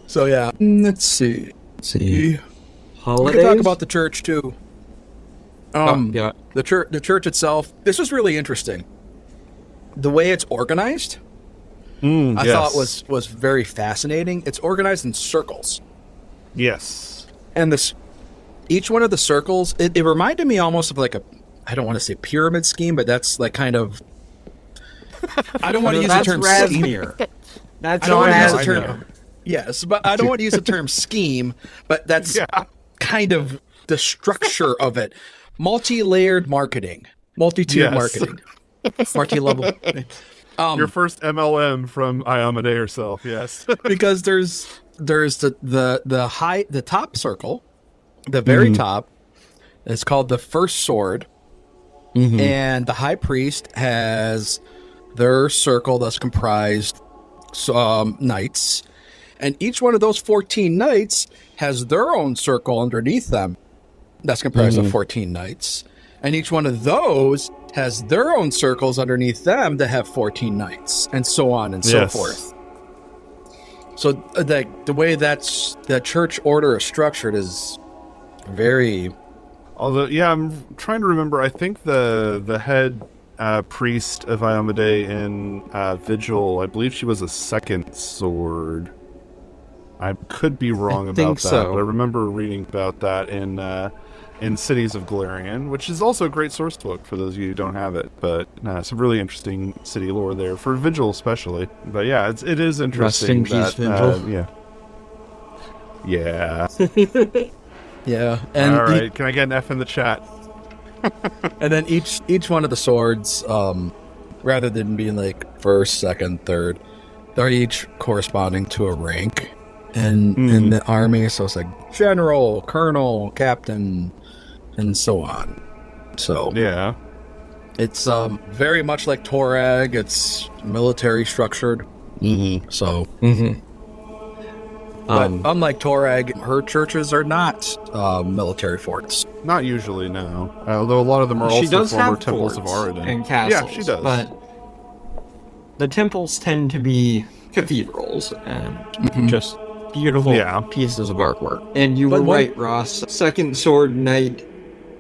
Speaker 1: So yeah, let's see.
Speaker 2: Holidays?
Speaker 1: We can talk about the church too. The church itself. This was really interesting. the way it's organized, I thought was very fascinating. It's organized in circles.
Speaker 3: Yes.
Speaker 1: And each one of the circles, it reminded me almost of like I don't want to say pyramid scheme, but that's like kind of, I don't want to use the term scheme.
Speaker 2: That's
Speaker 1: I don't want to use the
Speaker 3: I
Speaker 1: term.
Speaker 3: know.
Speaker 1: Yes, but I don't want to use the term scheme, but that's kind of the structure of it. Multi-layered marketing, multi-tiered marketing, multi-level.
Speaker 3: Your first MLM from Iomedae herself, yes.
Speaker 1: Because there's the top circle, the very top. It's called the first sword, and the high priest has their circle that's comprised knights, and each one of those 14 knights has their own circle underneath them that's comprised of 14 knights, and each one of those has their own circles underneath them that have 14 knights, and so on and so forth. So the way the church order is structured is very...
Speaker 3: Although, I'm trying to remember, I think the head priest of Iomedae in Vigil, I believe she was a second sword. I could be wrong about that, but I remember reading about that in Cities of Golarion, which is also a great source book for those of you who don't have it. But some really interesting city lore there, for Vigil especially. But yeah, it is interesting.
Speaker 2: Rest in peace,
Speaker 3: Vigil. Yeah.
Speaker 1: Yeah. And
Speaker 3: all right, can I get an F in the chat?
Speaker 1: And then each one of the swords, rather than being like first, second, third, they're each corresponding to a rank in the army. So it's like general, colonel, captain, and so on. So
Speaker 3: yeah,
Speaker 1: it's very much like Torag. It's military structured. So. But unlike Torag, her churches are not military forts.
Speaker 3: Not usually, no. Although a lot of them are also former temples of Aridin.
Speaker 2: And castles,
Speaker 3: yeah, she does.
Speaker 2: But the temples tend to be cathedrals and just beautiful pieces of artwork. And you were right, Ross. Second Sword Knight,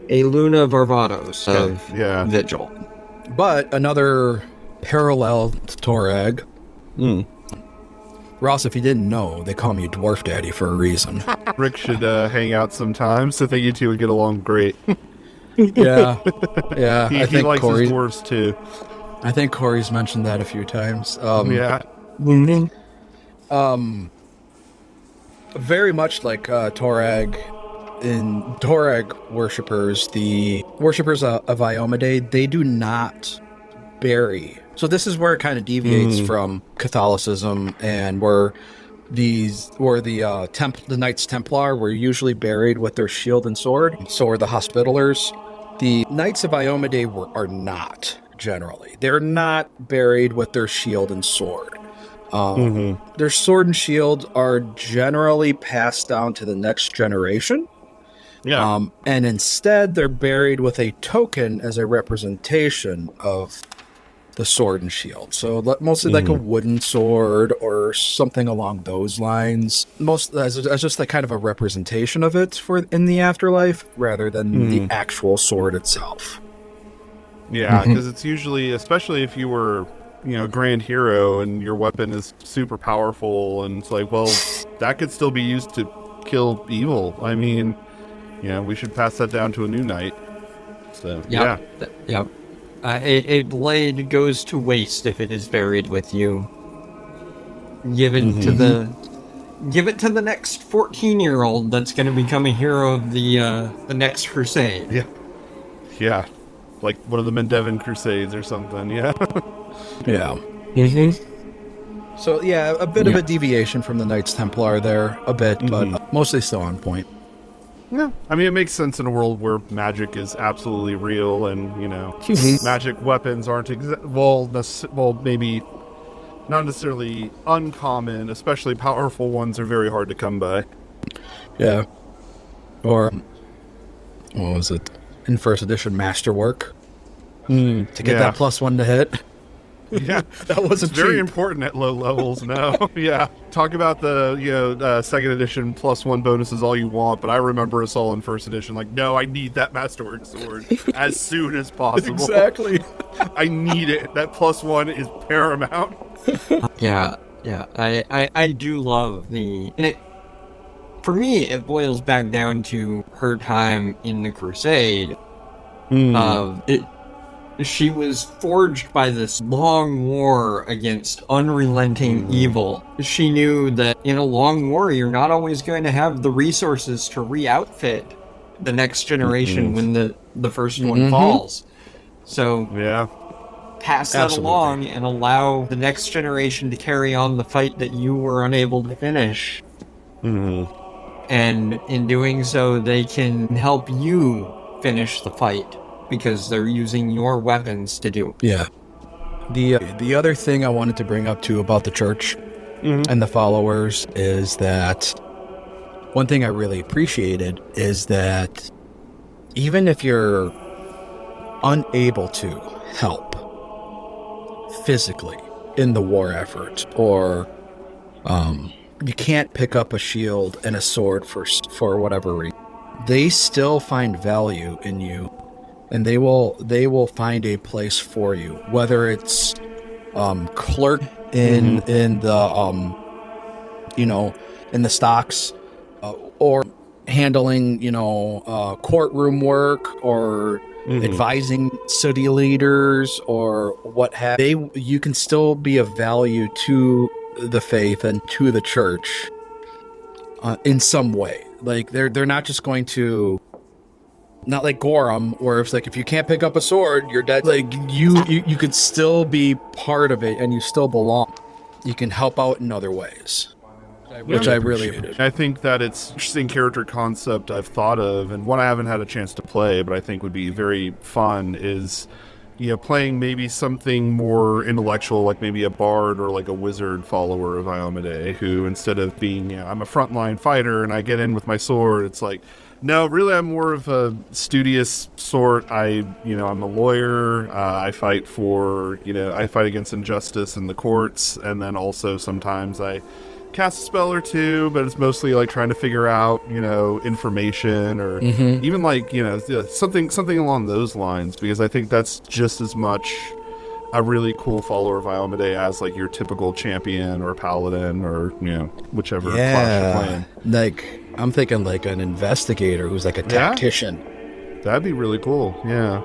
Speaker 2: a Luna Varvatos of Vigil.
Speaker 1: But another parallel to Torag. Ross, if you didn't know, they call me Dwarf Daddy for a reason.
Speaker 3: Rick should hang out sometimes. I think you two would get along great.
Speaker 1: Yeah.
Speaker 3: He likes his dwarves too.
Speaker 1: I think Corey's mentioned that a few times. Very much like Torag. In Torag worshippers, the worshippers of Iomedae, they do not bury. So this is where it kind of deviates from Catholicism, and where the Knights Templar were usually buried with their shield and sword. So are the Hospitallers. The Knights of Iomedae are not, generally. They're not buried with their shield and sword. Their sword and shield are generally passed down to the next generation. And instead, they're buried with a token as a representation of the sword and shield. So mostly like a wooden sword or something along those lines. Most as just like kind of a representation of it in the afterlife, rather than the actual sword itself.
Speaker 3: Yeah, because it's usually, especially if you were, grand hero and your weapon is super powerful, and it's like, well, that could still be used to kill evil. I mean, we should pass that down to a new knight. So
Speaker 2: Yep. A blade goes to waste if it is buried with you. Give it to the next 14-year-old that's going to become a hero of the next crusade.
Speaker 3: Yeah, like one of the Mendevin Crusades or something. Yeah.
Speaker 1: So a bit of a deviation from the Knights Templar there, a bit, but mostly still on point.
Speaker 3: Yeah, I mean, it makes sense in a world where magic is absolutely real, and magic weapons aren't maybe not necessarily uncommon. Especially powerful ones are very hard to come by.
Speaker 1: Yeah, or what was it in first edition? Masterwork to get that +1 to hit.
Speaker 3: Yeah,
Speaker 1: That wasn't
Speaker 3: it's very
Speaker 1: cheap.
Speaker 3: important at low levels. No, yeah. Talk about the second edition +1 bonuses all you want, but I remember us all in first edition. Like, no, I need that Masterwork sword as soon as possible.
Speaker 1: Exactly.
Speaker 3: I need it. That +1 is paramount.
Speaker 2: Yeah, yeah. I do love for me, it boils back down to her time in the Crusade. She was forged by this long war against unrelenting evil. She knew that in a long war, you're not always going to have the resources to re-outfit the next generation when the first one falls. So
Speaker 3: Yeah.
Speaker 2: pass that along and allow the next generation to carry on the fight that you were unable to finish. And in doing so, they can help you finish the fight because they're using your weapons to do it.
Speaker 1: Yeah. The other thing I wanted to bring up too about the church and the followers is that one thing I really appreciated is that even if you're unable to help physically in the war effort, or you can't pick up a shield and a sword for whatever reason, they still find value in you, and they will find a place for you, whether it's clerk in the in the stocks, or handling courtroom work, or advising city leaders, or what have you can still be of value to the faith and to the church in some way. Like they're not just going to, not like Gorum, where it's like if you can't pick up a sword, you're dead. Like you could still be part of it, and you still belong. You can help out in other ways, which I really appreciated.
Speaker 3: I think that it's an interesting character concept I've thought of, and one I haven't had a chance to play, but I think would be very fun is, playing maybe something more intellectual, like maybe a bard or like a wizard follower of Iomedae, who instead of being, I'm a frontline fighter and I get in with my sword, it's like, no, really, I'm more of a studious sort. I'm a lawyer. I fight against injustice in the courts, and then also sometimes I cast a spell or two, but it's mostly like trying to figure out, information, or even like, something along those lines, because I think that's just as much a really cool follower of Iomedae as like your typical champion or paladin, or, whichever class you're playing.
Speaker 1: Like, I'm thinking like an investigator who's like a tactician.
Speaker 3: That'd be really cool. Yeah.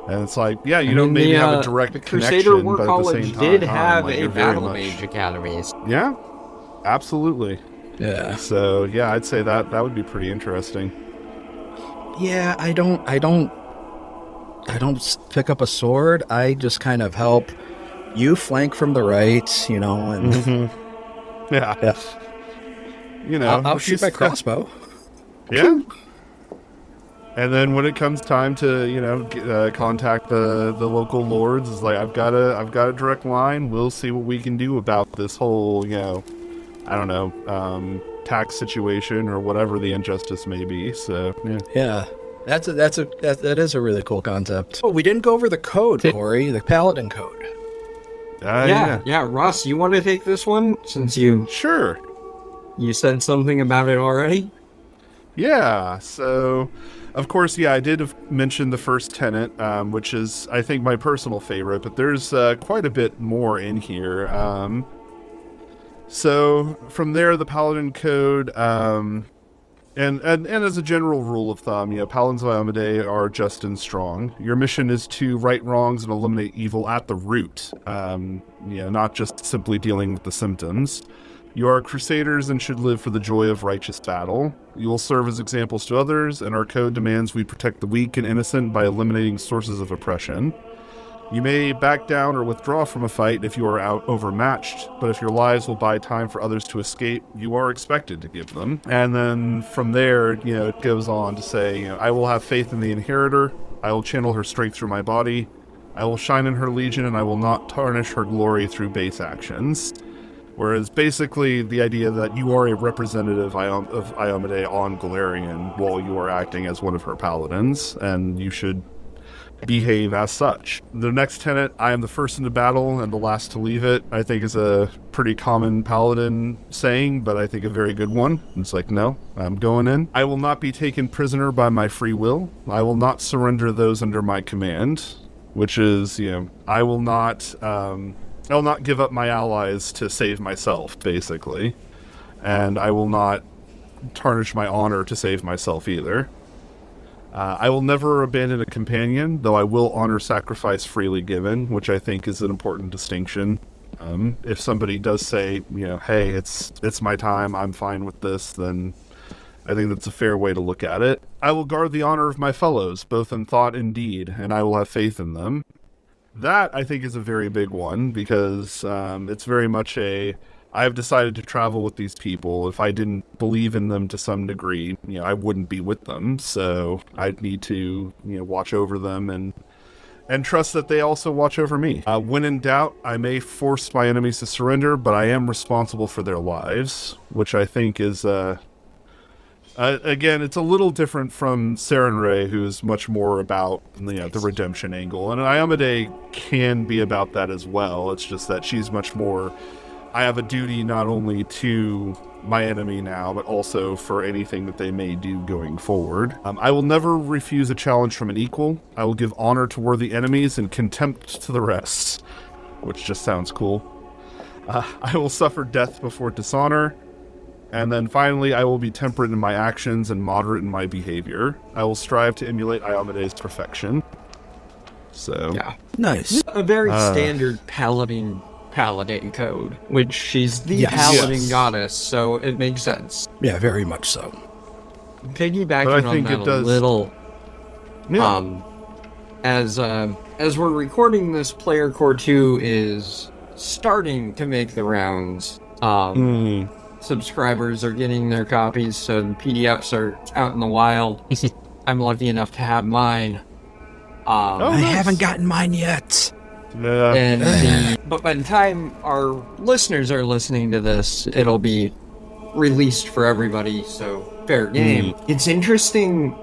Speaker 3: And it's like, you don't maybe have a direct
Speaker 2: Crusader
Speaker 3: connection,
Speaker 2: War
Speaker 3: but at the
Speaker 2: College
Speaker 3: same time,
Speaker 2: did have
Speaker 3: like,
Speaker 2: a
Speaker 3: you're very
Speaker 2: battle
Speaker 3: much-
Speaker 2: mage academies.
Speaker 3: Yeah, absolutely.
Speaker 1: Yeah.
Speaker 3: So yeah, I'd say that would be pretty interesting.
Speaker 1: Yeah, I don't pick up a sword. I just kind of help you flank from the right, and
Speaker 3: Yeah.
Speaker 1: I'll shoot my crossbow.
Speaker 3: Yeah. And then when it comes time to contact the local lords, it's like I've got a direct line. We'll see what we can do about this whole tax situation or whatever the injustice may be. So
Speaker 1: Yeah. That is a really cool concept. Oh, we didn't go over the code, Corey, the Paladin code.
Speaker 2: Yeah. Ross, you want to take this one since you
Speaker 3: Sure.
Speaker 2: said something about it already?
Speaker 3: Yeah, so, of course, I did mention the first tenet, which is, I think, my personal favorite, but there's quite a bit more in here. So, from there, the Paladin Code, and as a general rule of thumb, Paladins of Iomedae are just and strong. Your mission is to right wrongs and eliminate evil at the root, not just simply dealing with the symptoms. You are crusaders and should live for the joy of righteous battle. You will serve as examples to others, and our code demands we protect the weak and innocent by eliminating sources of oppression. You may back down or withdraw from a fight if you are overmatched, but if your lives will buy time for others to escape, you are expected to give them. And then from there, it goes on to say, I will have faith in the Inheritor. I will channel her strength through my body. I will shine in her legion, and I will not tarnish her glory through base actions. Whereas basically the idea that you are a representative of Iomedae on Golarion while you are acting as one of her paladins, and you should behave as such. The next tenet, I am the first into battle and the last to leave it, I think is a pretty common paladin saying, but I think a very good one. It's like, no, I'm going in. I will not be taken prisoner by my free will. I will not surrender those under my command, which is, I will not give up my allies to save myself, basically. And I will not tarnish my honor to save myself either. I will never abandon a companion, though I will honor sacrifice freely given, which I think is an important distinction. If somebody does say, hey, it's my time, I'm fine with this, then I think that's a fair way to look at it. I will guard the honor of my fellows, both in thought and deed, and I will have faith in them. That, I think, is a very big one, because it's very much I've decided to travel with these people. If I didn't believe in them to some degree, I wouldn't be with them. So I'd need to, watch over them and trust that they also watch over me. When in doubt, I may force my enemies to surrender, but I am responsible for their lives, which I think is, again, it's a little different from Sarenrae, who's much more about the redemption angle. And Iomedae can be about that as well. It's just that she's much more, I have a duty not only to my enemy now, but also for anything that they may do going forward. I will never refuse a challenge from an equal. I will give honor to worthy enemies and contempt to the rest, which just sounds cool. I will suffer death before dishonor. And then finally, I will be temperate in my actions and moderate in my behavior. I will strive to emulate Iomedae's perfection. So,
Speaker 2: Yeah.
Speaker 1: Nice.
Speaker 2: A very standard paladin code, which she's the paladin goddess, so it makes sense.
Speaker 1: Yeah, very much so.
Speaker 2: Piggybacking on that a little, as we're recording this, Player Core 2 is starting to make the rounds. Subscribers are getting their copies, so the PDFs are out in the wild. I'm lucky enough to have mine.
Speaker 1: I haven't gotten mine yet.
Speaker 2: But by the time our listeners are listening to this, it'll be released for everybody, so fair game. It's interesting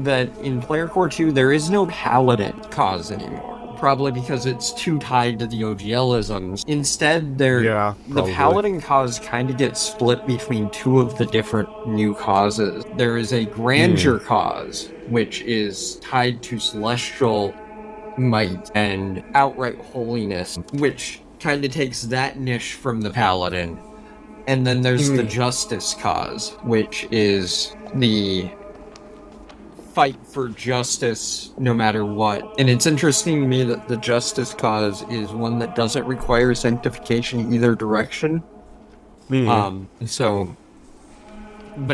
Speaker 2: that in Player Core 2, there is no paladin cause anymore. Probably because it's too tied to the OGLisms. Instead, the paladin cause kind of gets split between two of the different new causes. There is a grandeur cause, which is tied to celestial might and outright holiness, which kind of takes that niche from the paladin. And then there's the justice cause, which is the fight for justice no matter what. And it's interesting to me that the justice cause is one that doesn't require sanctification either direction. But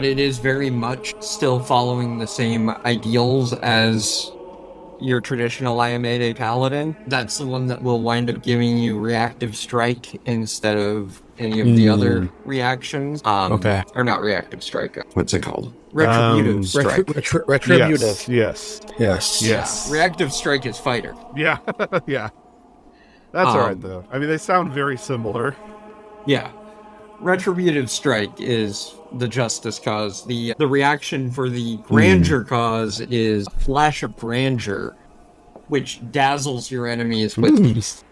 Speaker 2: it is very much still following the same ideals as your traditional Iomedae paladin. That's the one that will wind up giving you reactive strike instead of any of the other reactions.
Speaker 1: Okay.
Speaker 2: Or not reactive strike. What's it called? Retributive strike.
Speaker 1: Retributive.
Speaker 3: Yes.
Speaker 2: Reactive strike is fighter.
Speaker 3: Yeah. Yeah. That's alright, though. I mean, they sound very similar.
Speaker 2: Yeah. Retributive strike is the justice cause. The reaction for the grandeur cause is flash of grandeur, which dazzles your enemies with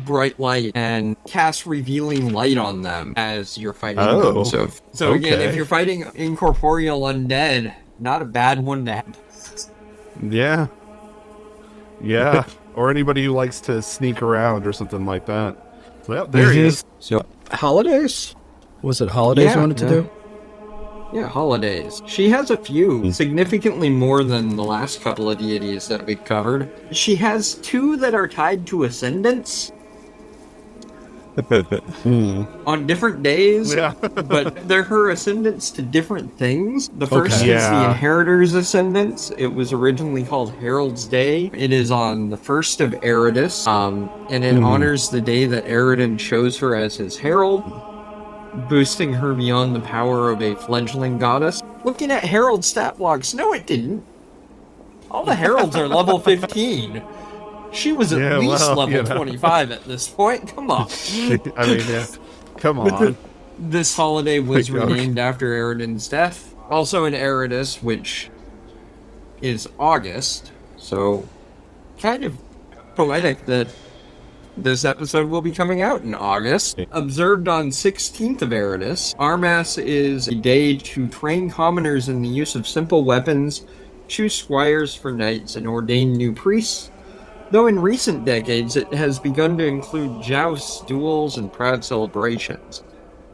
Speaker 2: bright light and casts revealing light on them as you're fighting them. So again, if you're fighting incorporeal undead, not a bad one to have.
Speaker 3: Yeah. Yeah. Or anybody who likes to sneak around or something like that. Well, there he is.
Speaker 1: So, holidays? Was it holidays you wanted to do?
Speaker 2: Yeah, holidays. She has a few, significantly more than the last couple of deities that we've covered. She has two that are tied to ascendants. On different days, but they're her ascendants to different things. The first is the Inheritor's ascendants. It was originally called Herald's Day. It is on the 1st of Eridus, and it honors the day that Eridon chose her as his herald, boosting her beyond the power of a fledgling goddess. Looking at Herald stat blocks, no it didn't. All the heralds are level 15. She was at least level 25 at this point. Come on.
Speaker 3: I mean, come on.
Speaker 2: This holiday was renamed after Eridon's death. Also in Eridus, which is August. So kind of poetic that this episode will be coming out in August. Observed on 16th of Eridas, Armas is a day to train commoners in the use of simple weapons, choose squires for knights, and ordain new priests. Though in recent decades it has begun to include jousts, duels, and proud celebrations.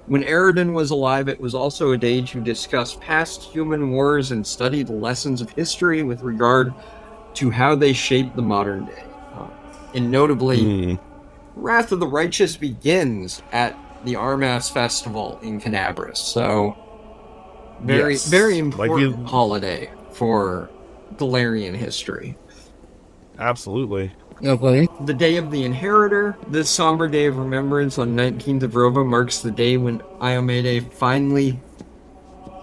Speaker 2: When Eridan was alive, it was also a day to discuss past human wars and study the lessons of history with regard to how they shaped the modern day. And notably, Wrath of the Righteous begins at the Armas Festival in Canabras. So, very important holiday for Golarion history.
Speaker 3: Absolutely.
Speaker 2: Okay. The Day of the Inheritor. This somber day of remembrance on 19th of Rova marks the day when Iomedae finally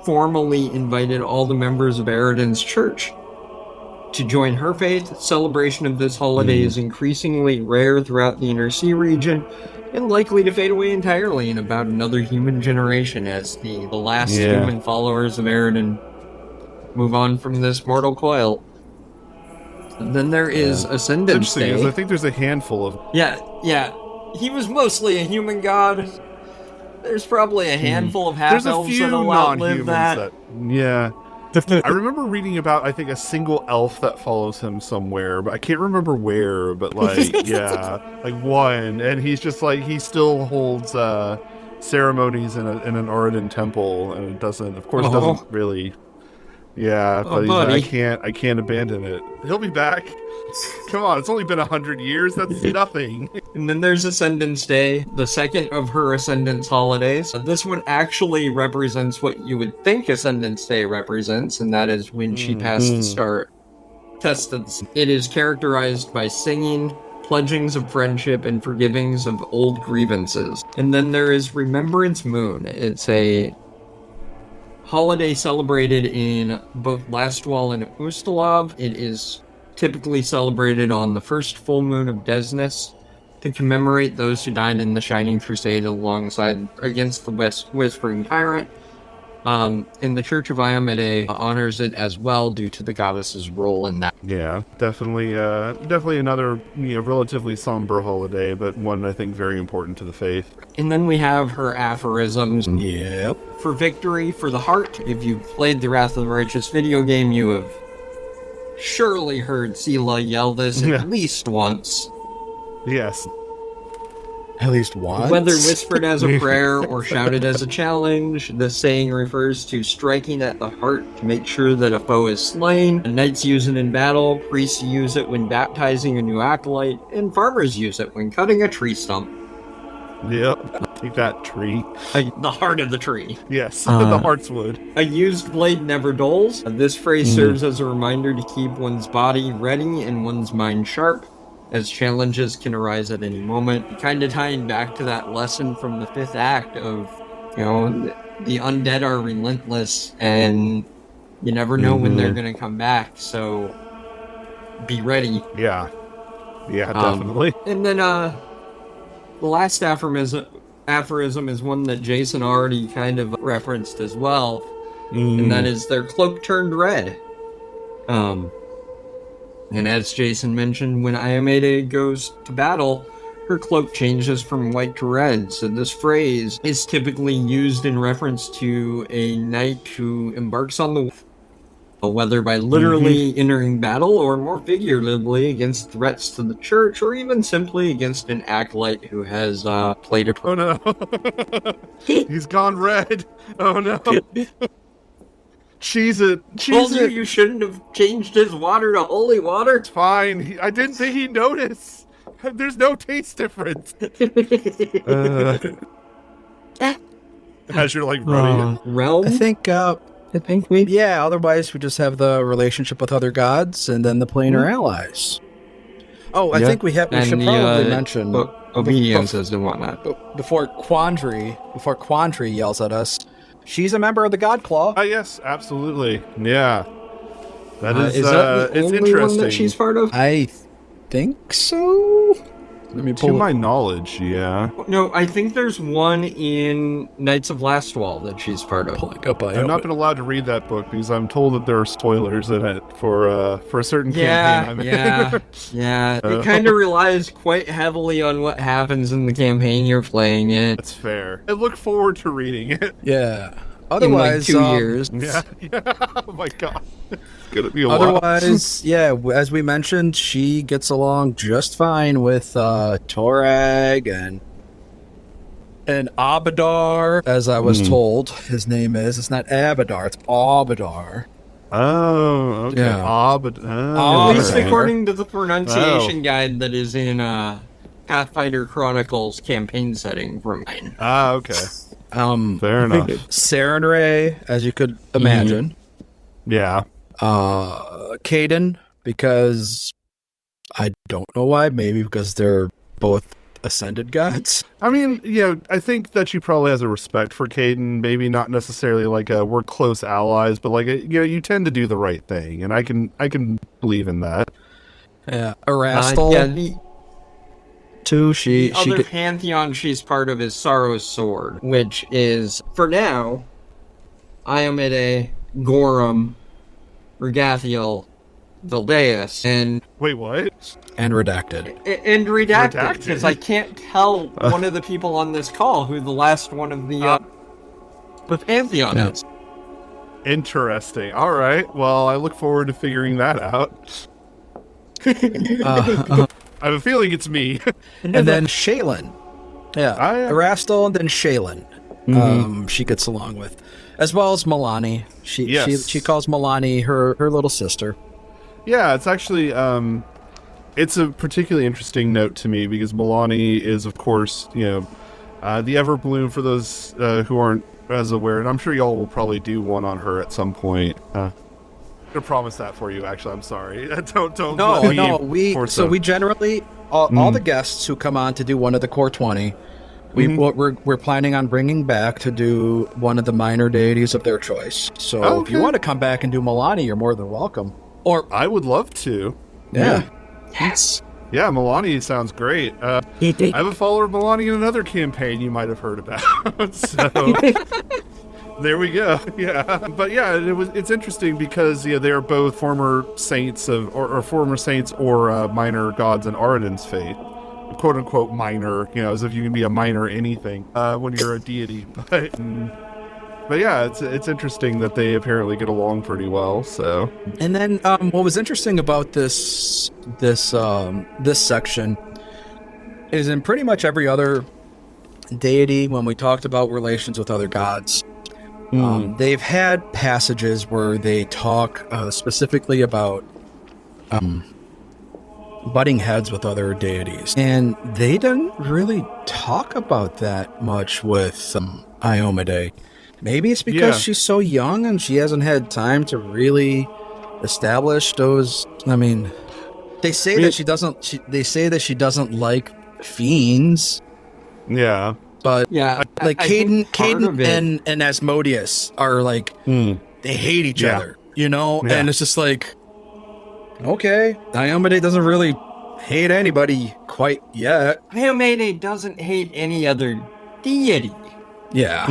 Speaker 2: formally invited all the members of Eridan's church to join her faith. Celebration of this holiday is increasingly rare throughout the Inner Sea region and likely to fade away entirely in about another human generation as the last human followers of Eridan move on from this mortal coil. Then there is Ascendance Day.
Speaker 3: I think there's a handful of...
Speaker 2: Yeah. He was mostly a human god. There's probably a handful of half-elves that'll outlive that.
Speaker 3: Yeah. I remember reading about, I think, a single elf that follows him somewhere, but I can't remember where, but, like, like one. And he's just, like, he still holds ceremonies in an Oridan temple, and it doesn't really... Yeah, but I can't abandon it. He'll be back. Come on, it's only been 100 years. That's nothing.
Speaker 2: And then there's Ascendance Day, the second of her Ascendance holidays. This one actually represents what you would think Ascendance Day represents, and that is when she has to start Testance. It is characterized by singing, pledgings of friendship, and forgivings of old grievances. And then there is Remembrance Moon. It's a holiday celebrated in both Lastwall and Ustalov. It is typically celebrated on the first full moon of Desnus to commemorate those who died in the Shining Crusade against the Whispering Tyrant. And the Church of Iomedae honors it as well due to the goddess's role in that.
Speaker 3: Yeah, definitely another relatively somber holiday, but one I think very important to the faith.
Speaker 2: And then we have her aphorisms.
Speaker 1: Yep.
Speaker 2: For victory, for the heart. If you've played the Wrath of the Righteous video game, you have surely heard Sela yell this at least once.
Speaker 3: Yes.
Speaker 1: At least once?
Speaker 2: Whether whispered as a prayer or shouted as a challenge, this saying refers to striking at the heart to make sure that a foe is slain. Knights use it in battle, priests use it when baptizing a new acolyte, and farmers use it when cutting a tree stump.
Speaker 3: Yep. Take that tree.
Speaker 2: The heart of the tree.
Speaker 3: Yes, the heartswood.
Speaker 2: A used blade never dulls. This phrase serves as a reminder to keep one's body ready and one's mind sharp, as challenges can arise at any moment. Kind of tying back to that lesson from the 5th act of, the undead are relentless, and you never know when they're going to come back, so be ready.
Speaker 3: Yeah, definitely.
Speaker 2: And then, the last aphorism is one that Jason already kind of referenced as well, and that is their cloak turned red. And as Jason mentioned, when Iomedae goes to battle, her cloak changes from white to red. So this phrase is typically used in reference to a knight who embarks on the whether by literally entering battle or more figuratively against threats to the church, or even simply against an acolyte who has played a...
Speaker 3: Oh no. He's gone red. Oh no. Cheese it.
Speaker 2: Told you shouldn't have changed his water to holy water.
Speaker 3: It's fine. I didn't think he'd notice. There's no taste difference. As you're like running.
Speaker 2: Realm?
Speaker 1: I think we... Yeah, otherwise we just have the relationship with other gods and then the planar allies. Oh, I think we should probably mention...
Speaker 2: Obediences and whatnot.
Speaker 1: Before Quandary yells at us, she's a member of the God Claw.
Speaker 3: Yes, absolutely. Yeah. That
Speaker 2: is that the
Speaker 3: it's
Speaker 2: only
Speaker 3: interesting.
Speaker 2: one that she's part of?
Speaker 1: I think so. Let me
Speaker 3: To
Speaker 1: pull
Speaker 3: my knowledge, yeah.
Speaker 2: No, I think there's one in Knights of Lastwall that she's part of.
Speaker 1: pulling up.
Speaker 3: I've not been allowed to read that book because I'm told that there are spoilers in it for a certain campaign I'm in.
Speaker 2: Yeah. It kind of relies quite heavily on what happens in the campaign you're playing it.
Speaker 3: That's fair. I look forward to reading it.
Speaker 1: Yeah.
Speaker 2: In like
Speaker 1: Otherwise,
Speaker 2: 2 years.
Speaker 3: Yeah. Oh my god. It's gonna be a while.
Speaker 1: Otherwise, yeah, as we mentioned, she gets along just fine with Torag and Abadar, as I was told his name is. It's not Abadar, it's Abadar.
Speaker 3: Oh, okay.
Speaker 1: Yeah.
Speaker 2: At least
Speaker 3: alright.
Speaker 2: according to the pronunciation guide that is in Pathfinder Chronicles campaign setting for mine.
Speaker 3: Okay. Fair enough.
Speaker 1: Sarenrae, as you could imagine.
Speaker 3: Yeah.
Speaker 1: Caden, because I don't know why. Maybe because they're both ascended gods.
Speaker 3: I mean, I think that she probably has a respect for Caden. Maybe not necessarily like we're close allies, but like you tend to do the right thing, and I can believe in that.
Speaker 1: Yeah, Erastil.
Speaker 2: The
Speaker 1: Too. She
Speaker 2: other pantheon she's part of is Sorrow's Sword, which is, for now, Iomedae, Gorum, Regathiel, Vildeus, and...
Speaker 3: Wait, what?
Speaker 1: and redacted.
Speaker 2: And Redacted, because I can't tell one of the people on this call who the last one of the pantheon is.
Speaker 3: Interesting. All right. Well, I look forward to figuring that out. I have a feeling it's me.
Speaker 1: And then Shaylin. Yeah. Erastil and then Shaylin. She gets along with. As well as Milani. She calls Milani her little sister.
Speaker 3: Yeah, it's actually it's a particularly interesting note to me because Milani is, of course, the Everbloom for those who aren't as aware, and I'm sure y'all will probably do one on her at some point. I'm gonna promise that for you. Actually, I'm sorry. Don't.
Speaker 1: No. We generally all the guests who come on to do one of the core 20. We're planning on bringing back to do one of the minor deities of their choice. So if you want to come back and do Milani, you're more than welcome. Or
Speaker 3: I would love to.
Speaker 1: Yeah.
Speaker 2: Yes.
Speaker 3: Yeah, Milani sounds great. I have a follower of Milani in another campaign you might have heard about. So there we go. Yeah, but yeah, it's interesting because they are both former saints or former saints or minor gods in Aradin's faith. "Quote unquote" minor, as if you can be a minor anything when you're a deity. But yeah, it's interesting that they apparently get along pretty well. So,
Speaker 1: and then what was interesting about this section is in pretty much every other deity when we talked about relations with other gods, they've had passages where they talk specifically about butting heads with other deities, and they didn't really talk about that much with Iomedae. Maybe it's because she's so young and she hasn't had time to really establish those. I mean, they say that she doesn't. They say that she doesn't like fiends.
Speaker 3: Yeah,
Speaker 1: but like Caden and Asmodeus are like they hate each other, and it's just like, okay, Iomedae doesn't really hate anybody quite yet.
Speaker 2: Iomedae doesn't hate any other deity.
Speaker 1: Yeah.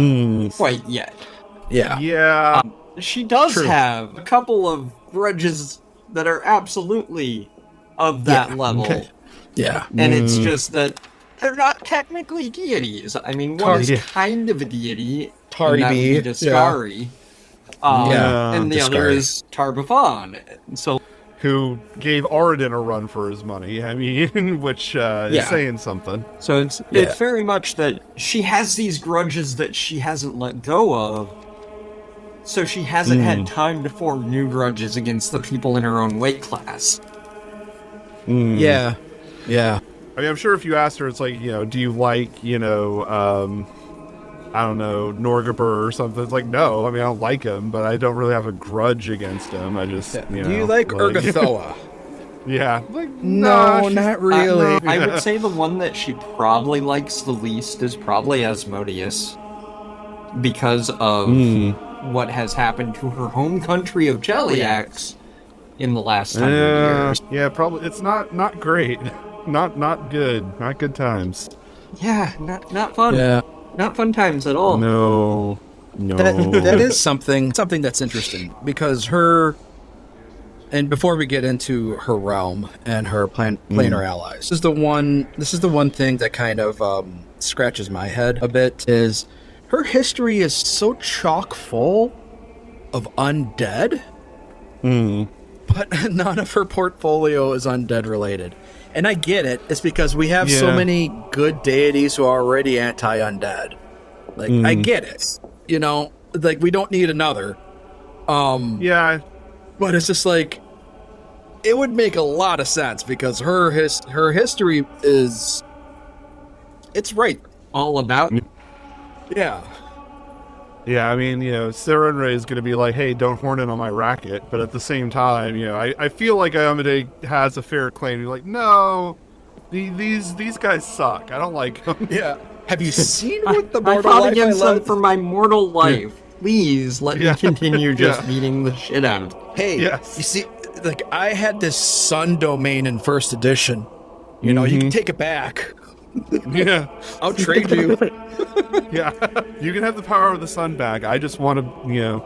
Speaker 2: Quite yet.
Speaker 1: Yeah.
Speaker 3: Yeah.
Speaker 2: She does have a couple of grudges that are absolutely of that level. Okay.
Speaker 1: Yeah.
Speaker 2: And it's just that they're not technically deities. I mean, one is kind of a deity.
Speaker 1: Tardy.
Speaker 2: Discari. And the other is Tarbafon. So,
Speaker 3: who gave Aradin a run for his money, I mean, which is saying something.
Speaker 2: So it's very much that she has these grudges that she hasn't let go of, so she hasn't had time to form new grudges against the people in her own weight class.
Speaker 1: Yeah.
Speaker 3: I mean, I'm sure if you asked her, it's like, do you like, I don't know, Norgabur or something. It's like, no, I mean, I don't like him, but I don't really have a grudge against him. I just,
Speaker 1: Do you like Urgathoa?
Speaker 3: Yeah. Like,
Speaker 1: no, not really.
Speaker 2: I would say the one that she probably likes the least is probably Asmodeus, because of what has happened to her home country of Cheliax in the last 100 years.
Speaker 3: Yeah, probably. It's not great. not good. Not good times.
Speaker 2: Yeah, not fun.
Speaker 1: Yeah.
Speaker 2: Not fun times at all.
Speaker 3: No.
Speaker 1: That is something that's interesting because her, and before we get into her realm and her planar allies, this is the one thing that kind of scratches my head a bit, is her history is so chock full of undead, but none of her portfolio is undead related. And I get it. It's because we have so many good deities who are already anti-undead. Like, I get it. You know, like, we don't need another.
Speaker 3: Yeah.
Speaker 1: But it's just like, it would make a lot of sense because her history is, it's right.
Speaker 2: All about.
Speaker 1: Yeah.
Speaker 3: Yeah, I mean, Sarah and Ray is going to be like, hey, don't horn in on my racket. But at the same time, I feel like Iomedae has a fair claim. You're like, no, these guys suck. I don't like them.
Speaker 1: Yeah. Have you seen what the
Speaker 2: I
Speaker 1: mortal
Speaker 2: fought
Speaker 1: life
Speaker 2: against
Speaker 1: I
Speaker 2: them
Speaker 1: led?
Speaker 2: for my mortal life. Please let me continue just
Speaker 3: Yeah.
Speaker 2: beating the shit out of them.
Speaker 1: Hey,
Speaker 3: Yes.
Speaker 1: you see, like, I had this sun domain in first edition. You know, you can take it back.
Speaker 3: Yeah.
Speaker 1: I'll trade you.
Speaker 3: Yeah. You can have the power of the sun back. I just want to,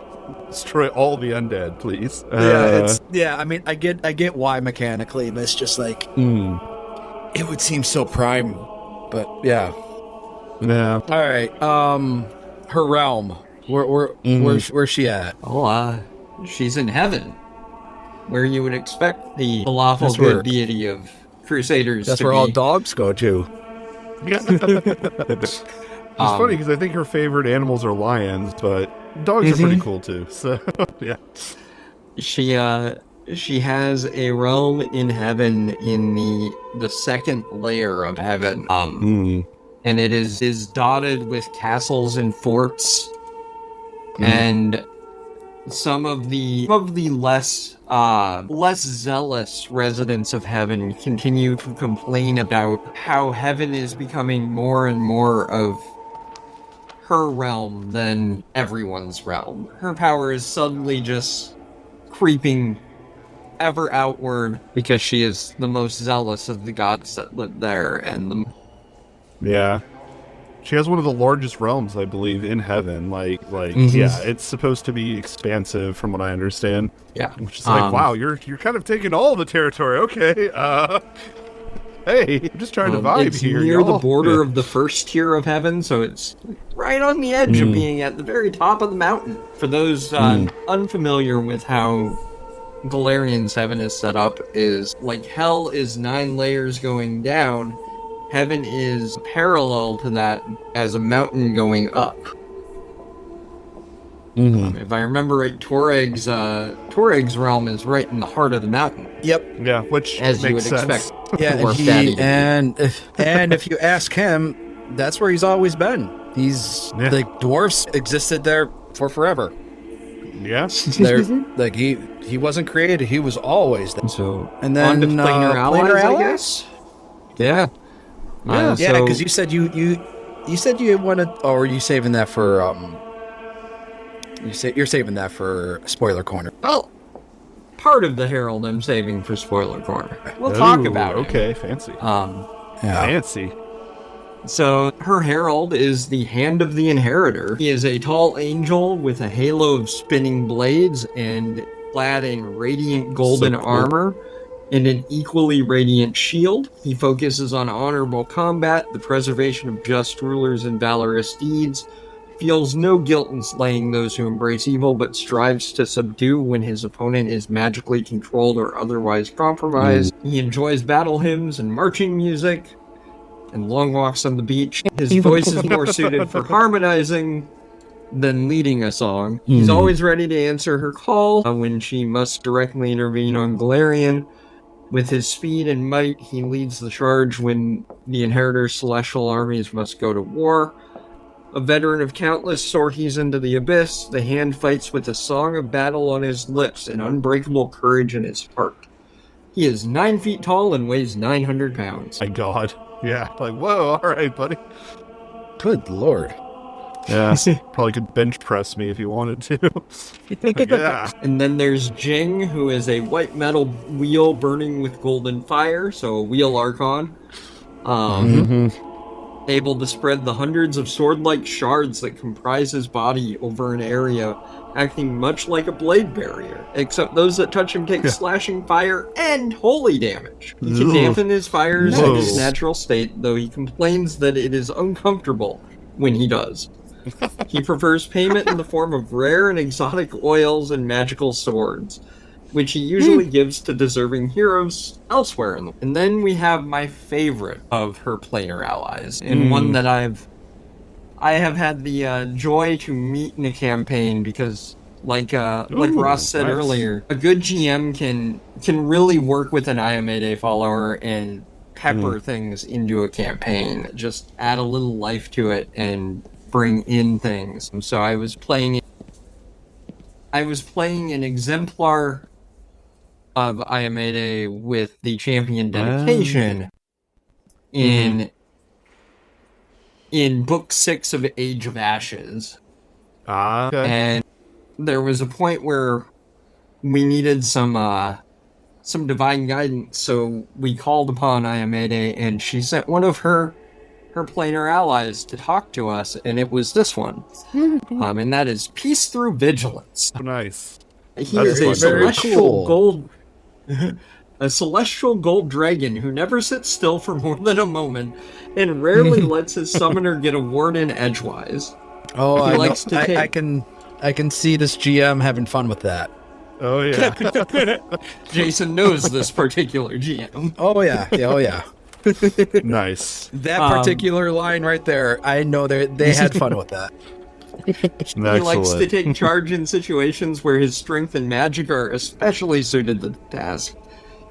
Speaker 3: destroy all the undead, please.
Speaker 1: I mean, I get why mechanically, but it's just like, it would seem so prime. But yeah.
Speaker 3: Yeah.
Speaker 1: All right. Her realm. Where's she at?
Speaker 2: Oh, she's in heaven, where you would expect the lawful
Speaker 1: That's
Speaker 2: good
Speaker 1: where-
Speaker 2: deity of Crusaders
Speaker 1: That's
Speaker 2: to
Speaker 1: where
Speaker 2: be.
Speaker 1: all dogs go to.
Speaker 3: It's funny because I think her favorite animals are lions, but dogs are pretty cool too. So, yeah.
Speaker 2: She has a realm in heaven in the second layer of heaven. And it is dotted with castles and forts, and some of the less zealous residents of heaven continue to complain about how heaven is becoming more and more of her realm than everyone's realm. Her power is suddenly just creeping ever outward because she is the most zealous of the gods that live there, and
Speaker 3: Yeah. She has one of the largest realms, I believe, in heaven. Yeah, it's supposed to be expansive from what I understand.
Speaker 2: yeah,
Speaker 3: Which is like, wow, you're kind of taking all the territory. Okay. Hey, I'm just trying to vibe
Speaker 2: it's
Speaker 3: here.
Speaker 2: near the
Speaker 3: y'all.
Speaker 2: border
Speaker 3: Yeah.
Speaker 2: of the first tier of heaven, so it's right on the edge of being at the very top of the mountain. For those unfamiliar with how Golarian's heaven is set up, is like hell is 9 layers going down. Heaven is parallel to that as a mountain going up. If I remember right, Toreg's realm is right in the heart of the mountain,
Speaker 1: Yep.
Speaker 3: Yeah, which
Speaker 2: as you
Speaker 3: makes
Speaker 2: would
Speaker 3: sense.
Speaker 2: expect.
Speaker 1: Yeah,
Speaker 2: Dwarf Daddy to be.
Speaker 1: and if you ask him, that's where he's always been. He's like, dwarfs existed there for forever.
Speaker 3: Yeah.
Speaker 1: They're like, he wasn't created; he was always there.
Speaker 2: So,
Speaker 1: And then
Speaker 2: on to planar allies, I guess? Yeah.
Speaker 1: Yeah,
Speaker 2: So-
Speaker 1: because you said you said you wanted, or were you saving that for you're saving that for spoiler corner.
Speaker 2: Well, part of the Herald I'm saving for spoiler corner. We'll talk
Speaker 3: Ooh,
Speaker 2: about it.
Speaker 3: Okay, fancy.
Speaker 1: Yeah.
Speaker 3: Fancy.
Speaker 2: So, her herald is the Hand of the Inheritor. He is a tall angel with a halo of spinning blades and clad in radiant golden
Speaker 3: So cool.
Speaker 2: armor and an equally radiant shield. He focuses on honorable combat, the preservation of just rulers and valorous deeds, feels no guilt in slaying those who embrace evil, but strives to subdue when his opponent is magically controlled or otherwise compromised. He enjoys battle hymns and marching music, and long walks on the beach. His voice is more suited for harmonizing than leading a song. He's always ready to answer her call when she must directly intervene on Golarion. With his speed and might, he leads the charge when the Inheritor's celestial armies must go to war. A veteran of countless sorties into the abyss, the Hand fights with a song of battle on his lips and unbreakable courage in his heart. He is 9 feet tall and weighs 900 pounds.
Speaker 3: My God. Yeah. Like, whoa, all right, buddy.
Speaker 1: Good lord.
Speaker 3: Yeah, probably could bench press me if you wanted to. Yeah.
Speaker 2: And then there's Jing, who is a white metal wheel burning with golden fire, so a wheel archon. Able to spread the hundreds of sword-like shards that comprise his body over an area, acting much like a blade barrier, except those that touch him take slashing fire and holy damage. He can dampen his fires in his natural state, though he complains that it is uncomfortable when he does. He prefers payment in the form of rare and exotic oils and magical swords, which he usually gives to deserving heroes elsewhere. And then we have my favorite of her player allies, and one that I have had the joy to meet in a campaign because, like Ross said earlier, a good GM can really work with an Iomedae follower and pepper things into a campaign, just add a little life to it and bring in things. So I was playing an exemplar of Iomedae with the champion dedication in book 6 of Age of Ashes.
Speaker 3: Okay.
Speaker 2: And there was a point where we needed some divine guidance, so we called upon Iomedae, and she sent one of her planar allies to talk to us, and it was this one. And that is Peace Through Vigilance.
Speaker 3: Nice.
Speaker 2: He is a celestial gold dragon who never sits still for more than a moment and rarely lets his summoner get a word in edgewise.
Speaker 1: Oh,
Speaker 2: I
Speaker 1: can see this GM having fun with that.
Speaker 3: Oh, yeah.
Speaker 2: Jason knows this particular GM.
Speaker 1: Oh, yeah.
Speaker 3: Nice.
Speaker 1: That particular line right there, I know they had fun with that.
Speaker 2: He likes to take charge in situations where his strength and magic are especially suited to the task.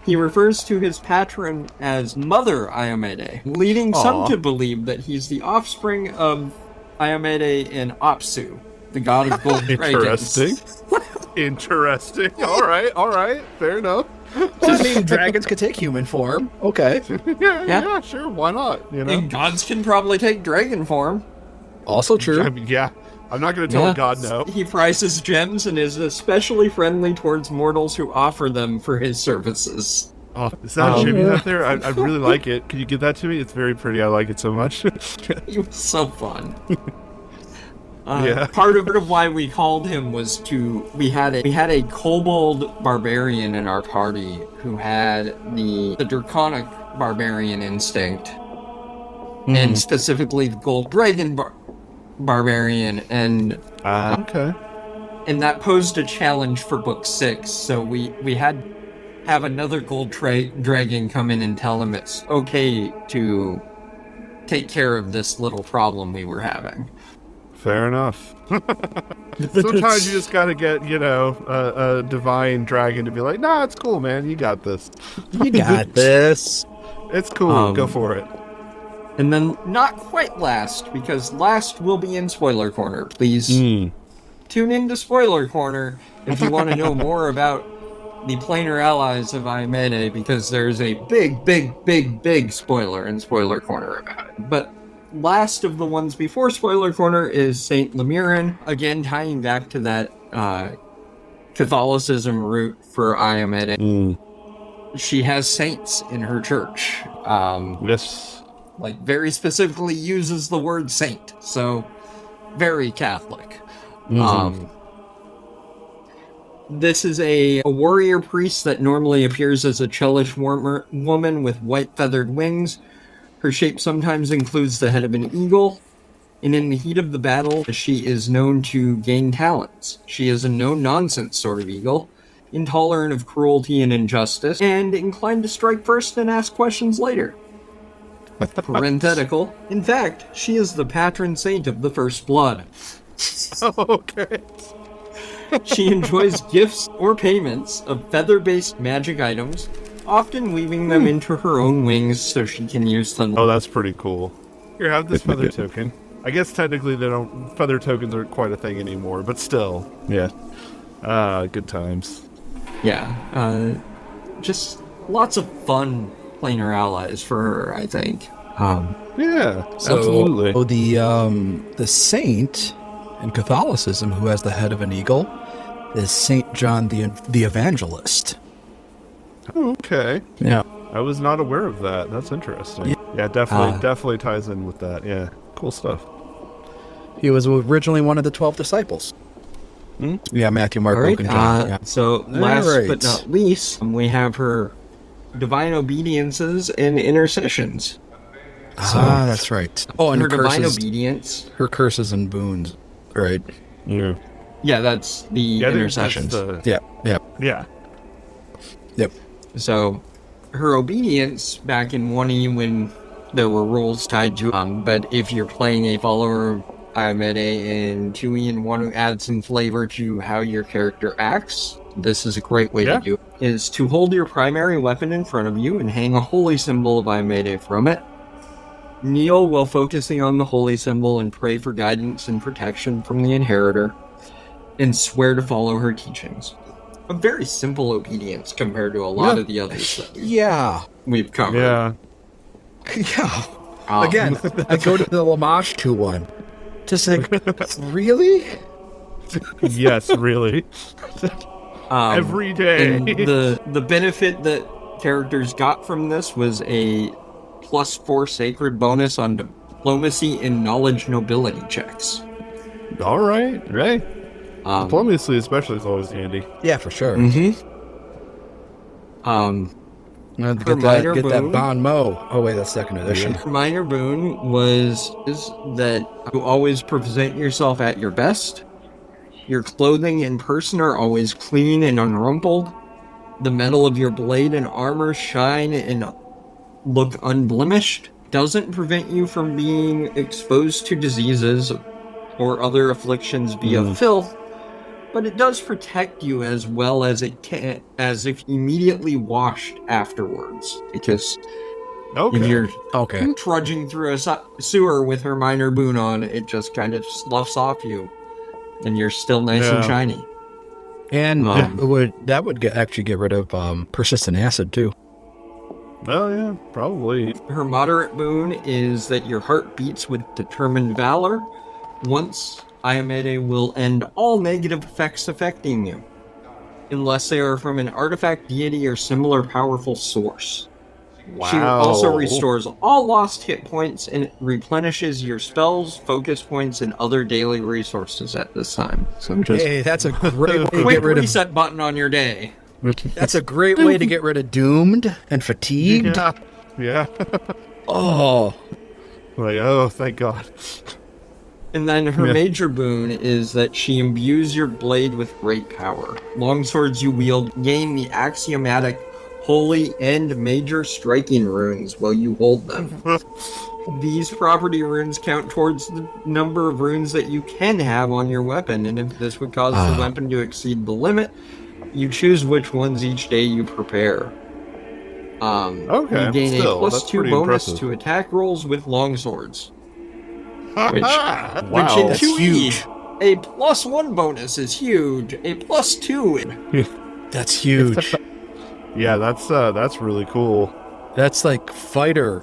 Speaker 2: He refers to his patron as Mother Iomedae, leading some to believe that he's the offspring of Iomedae and Apsu, the god of gold dragons.
Speaker 3: Interesting. All right. Fair enough.
Speaker 1: I mean, dragons could take human form. Okay.
Speaker 3: Yeah, sure. Why not? You know?
Speaker 2: And gods can probably take dragon form.
Speaker 1: Also true.
Speaker 3: I mean, yeah. I'm not going to tell God no.
Speaker 2: He prizes gems and is especially friendly towards mortals who offer them for his services.
Speaker 3: Oh, is that a tribute out there? I really like it. Can you give that to me? It's very pretty. I like it so much.
Speaker 2: It was so fun.
Speaker 3: Yeah.
Speaker 2: Part of why we called him was we had a kobold barbarian in our party who had the draconic barbarian instinct, and specifically the gold dragon barbarian, and
Speaker 3: okay.
Speaker 2: And that posed a challenge for book 6. So we had have another gold dragon come in and tell him it's okay to take care of this little problem we were having.
Speaker 3: Fair enough. Sometimes you just gotta get, a divine dragon to be like, nah, it's cool, man. You got this.
Speaker 1: You got this.
Speaker 3: It's cool. Go for it.
Speaker 2: And then, not quite last, because last will be in Spoiler Corner. Please tune into Spoiler Corner if you want to know more about the planar allies of Iomedae, because there's a big spoiler in Spoiler Corner about it. But last of the ones before Spoiler Corner is Saint Lemirin, again tying back to that Catholicism root for Iomedae. She has saints in her church.
Speaker 3: Yes.
Speaker 2: Like, very specifically uses the word saint, so very Catholic. This is a warrior priest that normally appears as a chelish woman with white feathered wings. Her shape sometimes includes the head of an eagle, and in the heat of the battle, she is known to gain talents. She is a no-nonsense sort of eagle, intolerant of cruelty and injustice, and inclined to strike first and ask questions later. Parenthetical. In fact, she is the patron saint of the First Blood.
Speaker 3: Okay.
Speaker 2: She enjoys gifts or payments of feather-based magic items, often weaving them into her own wings so she can use them.
Speaker 3: Oh, that's pretty cool. Here, have this feather token. I guess technically feather tokens aren't quite a thing anymore, but still. Yeah. Good times.
Speaker 2: Yeah. Just lots of fun planar allies for her, I think.
Speaker 3: Yeah,
Speaker 1: So
Speaker 3: absolutely.
Speaker 1: the saint in Catholicism who has the head of an eagle is Saint John the Evangelist.
Speaker 3: Oh, okay.
Speaker 1: Yeah.
Speaker 3: I was not aware of that. That's interesting. Yeah, definitely ties in with that. Yeah, cool stuff.
Speaker 1: He was originally one of the 12 disciples. Yeah, Matthew, Mark,
Speaker 2: All right.
Speaker 1: Luke, and John. Yeah.
Speaker 2: So last
Speaker 1: right.
Speaker 2: but not least, we have her divine obediences and intercessions.
Speaker 1: That's right. Oh, and
Speaker 2: Her divine
Speaker 1: curses,
Speaker 2: obedience.
Speaker 1: her curses and boons, right?
Speaker 3: Yeah.
Speaker 2: Yeah, that's the
Speaker 3: I think that's
Speaker 2: intercessions.
Speaker 1: Yep.
Speaker 2: So, her obedience back in 1E when there were rules tied to but if you're playing a follower of Iomedae in 2E and want to add some flavor to how your character acts, this is a great way to do it, is to hold your primary weapon in front of you and hang a holy symbol of Iomedae from it. Kneel while focusing on the holy symbol and pray for guidance and protection from the Inheritor, and swear to follow her teachings. A very simple obedience compared to a lot of the others that we've covered.
Speaker 3: Yeah.
Speaker 1: Yeah. Again, I go to the Lamash 2-1. Just like, really?
Speaker 3: Yes, really. Every day.
Speaker 2: And the benefit that characters got from this was a +4 sacred bonus on diplomacy and knowledge nobility checks.
Speaker 3: All right. Diplomacy especially is always handy.
Speaker 1: Yeah, for sure.
Speaker 2: Get
Speaker 1: That Bon Mo. Oh, wait, that's second edition.
Speaker 2: Her minor boon is that you always present yourself at your best. Your clothing and person are always clean and unrumpled. The metal of your blade and armor shine and look unblemished. Doesn't prevent you from being exposed to diseases or other afflictions via filth, but it does protect you as well as it can, as if immediately washed afterwards. Because if you're trudging through a sewer with her minor boon on, it just kind of sloughs off you, and you're still nice and shiny.
Speaker 1: And that would actually get rid of persistent acid too.
Speaker 3: Oh yeah, probably.
Speaker 2: Her moderate boon is that your heart beats with determined valor. Once Iomedae will end all negative effects affecting you, unless they are from an artifact, deity, or similar powerful source.
Speaker 3: Wow.
Speaker 2: She also restores all lost hit points and replenishes your spells, focus points, and other daily resources at this time. So
Speaker 1: hey, that's a great way to
Speaker 2: quick
Speaker 1: get rid
Speaker 2: reset
Speaker 1: of.
Speaker 2: button on your day.
Speaker 1: That's a great way to get rid of doomed and fatigued.
Speaker 3: Yeah.
Speaker 1: Oh.
Speaker 3: Like, oh, thank God.
Speaker 2: And then her major boon is that she imbues your blade with great power. Longswords you wield gain the axiomatic holy and major striking runes while you hold them. These property runes count towards the number of runes that you can have on your weapon, and if this would cause the weapon to exceed the limit, you choose which ones each day you prepare. You gain a +2 bonus to attack rolls with longswords. Which in
Speaker 1: that's
Speaker 2: 2E,
Speaker 1: huge.
Speaker 2: a +1 bonus is huge. A +2.
Speaker 1: That's huge.
Speaker 3: Yeah, that's really cool.
Speaker 1: That's like fighter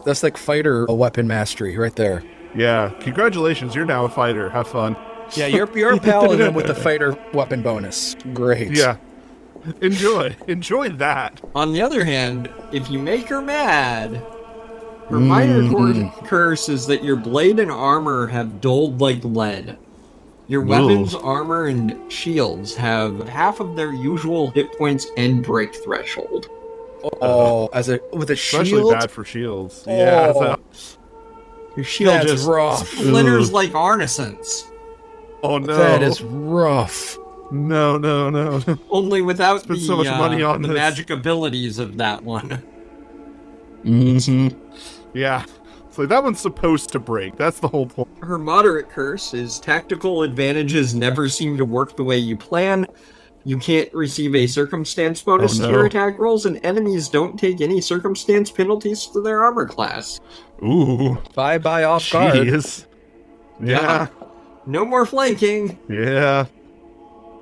Speaker 1: weapon mastery right there.
Speaker 3: Yeah, congratulations, you're now a fighter. Have fun.
Speaker 1: Yeah, you're a paladin with the fighter weapon bonus. Great.
Speaker 3: Yeah. Enjoy that.
Speaker 2: On the other hand, if you make her mad, her minor curse is that your blade and armor have dulled like lead. Your weapons, armor, and shields have half of their usual hit points and break threshold.
Speaker 1: Oh, with a shield?
Speaker 3: Especially bad for shields. Oh. Yeah.
Speaker 2: Your shield just
Speaker 1: rough.
Speaker 2: splinters like arnisons.
Speaker 3: Oh no.
Speaker 1: That is rough.
Speaker 3: No.
Speaker 2: Only without
Speaker 3: Spent so much money on
Speaker 2: the
Speaker 3: this.
Speaker 2: magic abilities of that one.
Speaker 3: Yeah. So that one's supposed to break. That's the whole point.
Speaker 2: Her moderate curse is tactical advantages never seem to work the way you plan. You can't receive a circumstance bonus to your attack rolls, and enemies don't take any circumstance penalties to their armor class.
Speaker 3: Ooh.
Speaker 1: Bye off guard.
Speaker 3: Jeez. Yeah.
Speaker 2: No more flanking.
Speaker 3: Yeah.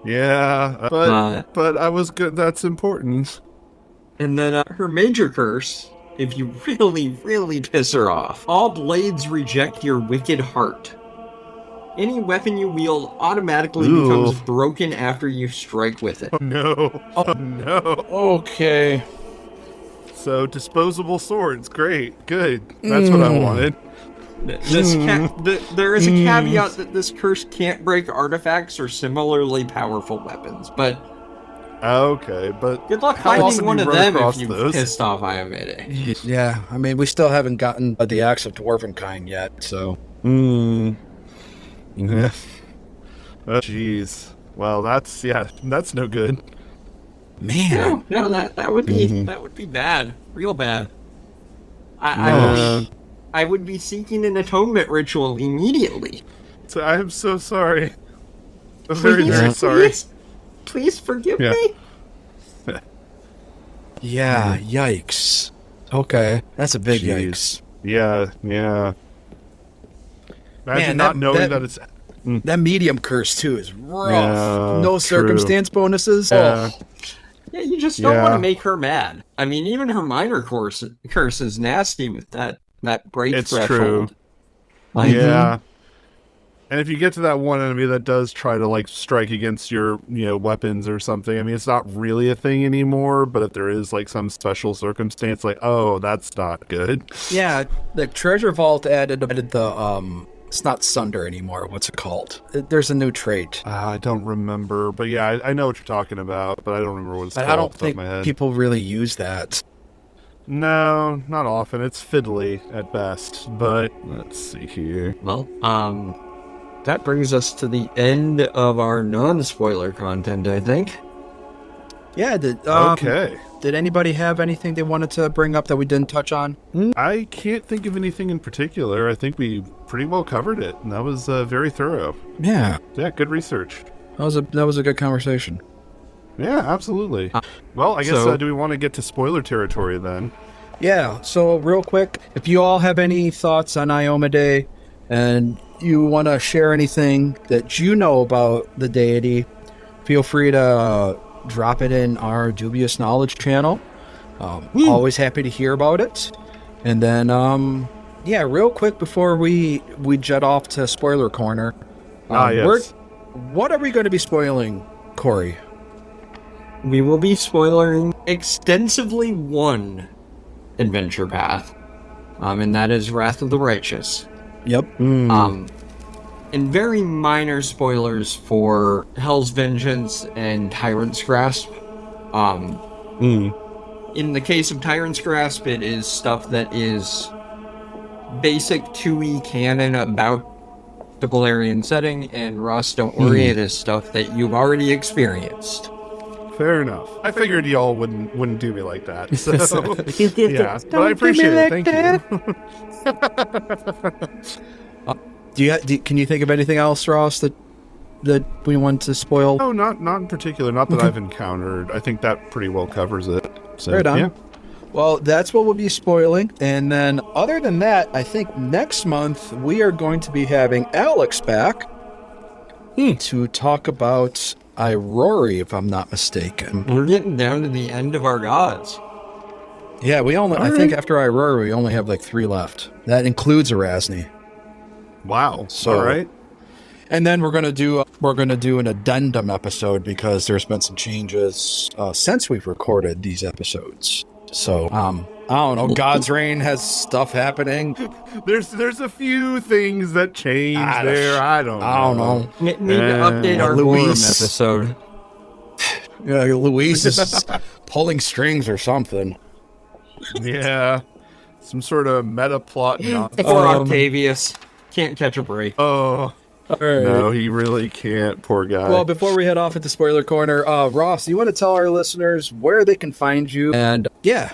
Speaker 3: But I was good. That's important.
Speaker 2: And then her major curse if you really, really piss her off. All blades reject your wicked heart. Any weapon you wield automatically becomes broken after you strike with it.
Speaker 3: Oh no. Oh no.
Speaker 1: Okay.
Speaker 3: So, disposable swords. Great. Good. That's what I wanted.
Speaker 2: There is a caveat that this curse can't break artifacts or similarly powerful weapons, but...
Speaker 3: Okay, but...
Speaker 2: Good luck finding one of them if you pissed off Iomedae.
Speaker 1: Yeah, I mean, we still haven't gotten the axe of dwarven kind yet, so...
Speaker 3: Yeah. Oh, jeez. Well, that's no good.
Speaker 1: Man.
Speaker 2: No, that would be bad. Real bad. I would be seeking an atonement ritual immediately.
Speaker 3: So I am so sorry. I'm very, very sorry.
Speaker 2: Please forgive me.
Speaker 1: Yeah, yikes. Okay, that's a big yikes.
Speaker 3: Yeah. Imagine not knowing that it's...
Speaker 1: That medium curse, too, is rough.
Speaker 3: Yeah,
Speaker 1: no circumstance bonuses.
Speaker 3: Yeah.
Speaker 2: Yeah, you just don't want to make her mad. I mean, even her minor curse is nasty with that break threshold.
Speaker 3: True. Yeah. And if you get to that one enemy that does try to, like, strike against your, weapons or something, I mean, it's not really a thing anymore, but if there is, like, some special circumstance, like, oh, that's not good.
Speaker 1: Yeah, the treasure vault added the, it's not Sunder anymore. What's it called? There's a new trait.
Speaker 3: I don't remember, but yeah, I know what you're talking about, but I don't remember what it's called.
Speaker 1: I don't think
Speaker 3: off my head.
Speaker 1: people really use that.
Speaker 3: No, not often. It's fiddly at best, but let's see here.
Speaker 2: Well, that brings us to the end of our non-spoiler content, I think.
Speaker 1: Yeah,
Speaker 3: okay.
Speaker 1: Did anybody have anything they wanted to bring up that we didn't touch on?
Speaker 3: I can't think of anything in particular. I think we pretty well covered it, and that was very thorough.
Speaker 1: Yeah.
Speaker 3: Yeah, good research.
Speaker 1: That was a good conversation.
Speaker 3: Yeah, absolutely. Well, I guess, do we want to get to spoiler territory then?
Speaker 1: Yeah, so real quick, if you all have any thoughts on Iomedae, and you want to share anything that you know about the deity, feel free to drop it in our Dubious Knowledge channel. Always happy to hear about it. And then, real quick before we jet off to spoiler corner,
Speaker 3: yes.
Speaker 1: What are we going to be spoiling, Cori?
Speaker 2: We will be spoiling extensively one adventure path, and that is Wrath of the Righteous.
Speaker 1: Yep.
Speaker 2: And very minor spoilers for Hell's Vengeance and Tyrant's Grasp. In the case of Tyrant's Grasp, it is stuff that is basic 2E canon about the Golarion setting, and Ross, don't worry, it is stuff that you've already experienced.
Speaker 3: Fair enough. I figured y'all wouldn't do me like that. So, yeah, but I appreciate it. Thank you.
Speaker 1: Can you think of anything else, Ross, that we want to spoil?
Speaker 3: No, not in particular. Not that I've encountered. I think that pretty well covers it. So,
Speaker 1: right on.
Speaker 3: Yeah.
Speaker 1: Well, that's what we'll be spoiling. And then, other than that, I think next month we are going to be having Alex back to talk about Aurori, if I'm not mistaken.
Speaker 2: We're getting down to the end of our gods.
Speaker 1: Yeah, I think after Aurori, we only have like 3 left. That includes Erasni.
Speaker 3: Wow.
Speaker 1: So,
Speaker 3: all right.
Speaker 1: And then we're gonna do an addendum episode because there's been some changes since we've recorded these episodes. So I don't know. God's Reign has stuff happening.
Speaker 3: There's a few things that change there. I don't know.
Speaker 2: Need to update our Luis episode.
Speaker 1: Yeah, Luis is pulling strings or something.
Speaker 3: Yeah, some sort of meta plot.
Speaker 2: Or Octavius can't catch a break.
Speaker 3: Oh.
Speaker 1: All right.
Speaker 3: No, he really can't. Poor guy.
Speaker 1: Well, before we head off into spoiler corner, Ross, you want to tell our listeners where they can find you? And yeah,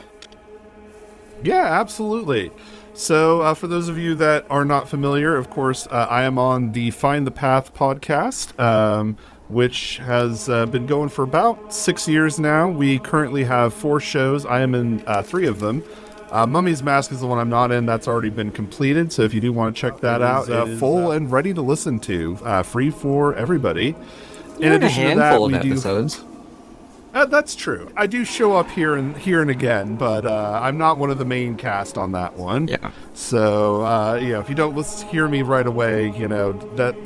Speaker 3: absolutely. So, for those of you that are not familiar, of course, I am on the Find the Path podcast, which has been going for about 6 years now. We currently have 4 shows. I am in 3 of them. Mummy's Mask is the one I'm not in. That's already been completed. So if you do want to check that out, full and ready to listen to, free for everybody.
Speaker 2: In addition to that, we do episodes.
Speaker 3: That's true. I do show up here and again, but I'm not one of the main cast on that one.
Speaker 2: Yeah.
Speaker 3: So if you don't hear me right away, that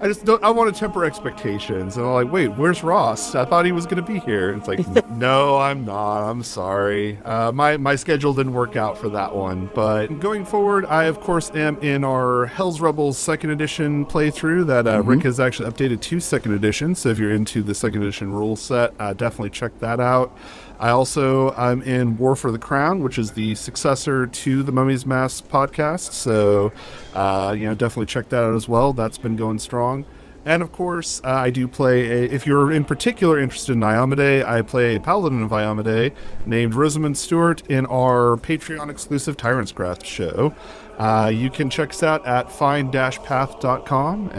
Speaker 3: I just don't. I want to temper expectations, and I'm like, wait, where's Ross? I thought he was going to be here. It's like, no, I'm not. I'm sorry. My schedule didn't work out for that one. But going forward, I of course am in our Hell's Rebels Second Edition playthrough that Rick has actually updated to Second Edition. So if you're into the Second Edition rule set, definitely check that out. I'm in War for the Crown, which is the successor to the Mummy's Mask podcast. So, definitely check that out as well. That's been going strong. And of course, I do play if you're in particular interested in Iomedae, I play a paladin of Iomedae named Rosamund Stewart in our Patreon exclusive Tyrant's Craft show. You can check us out at find-path.com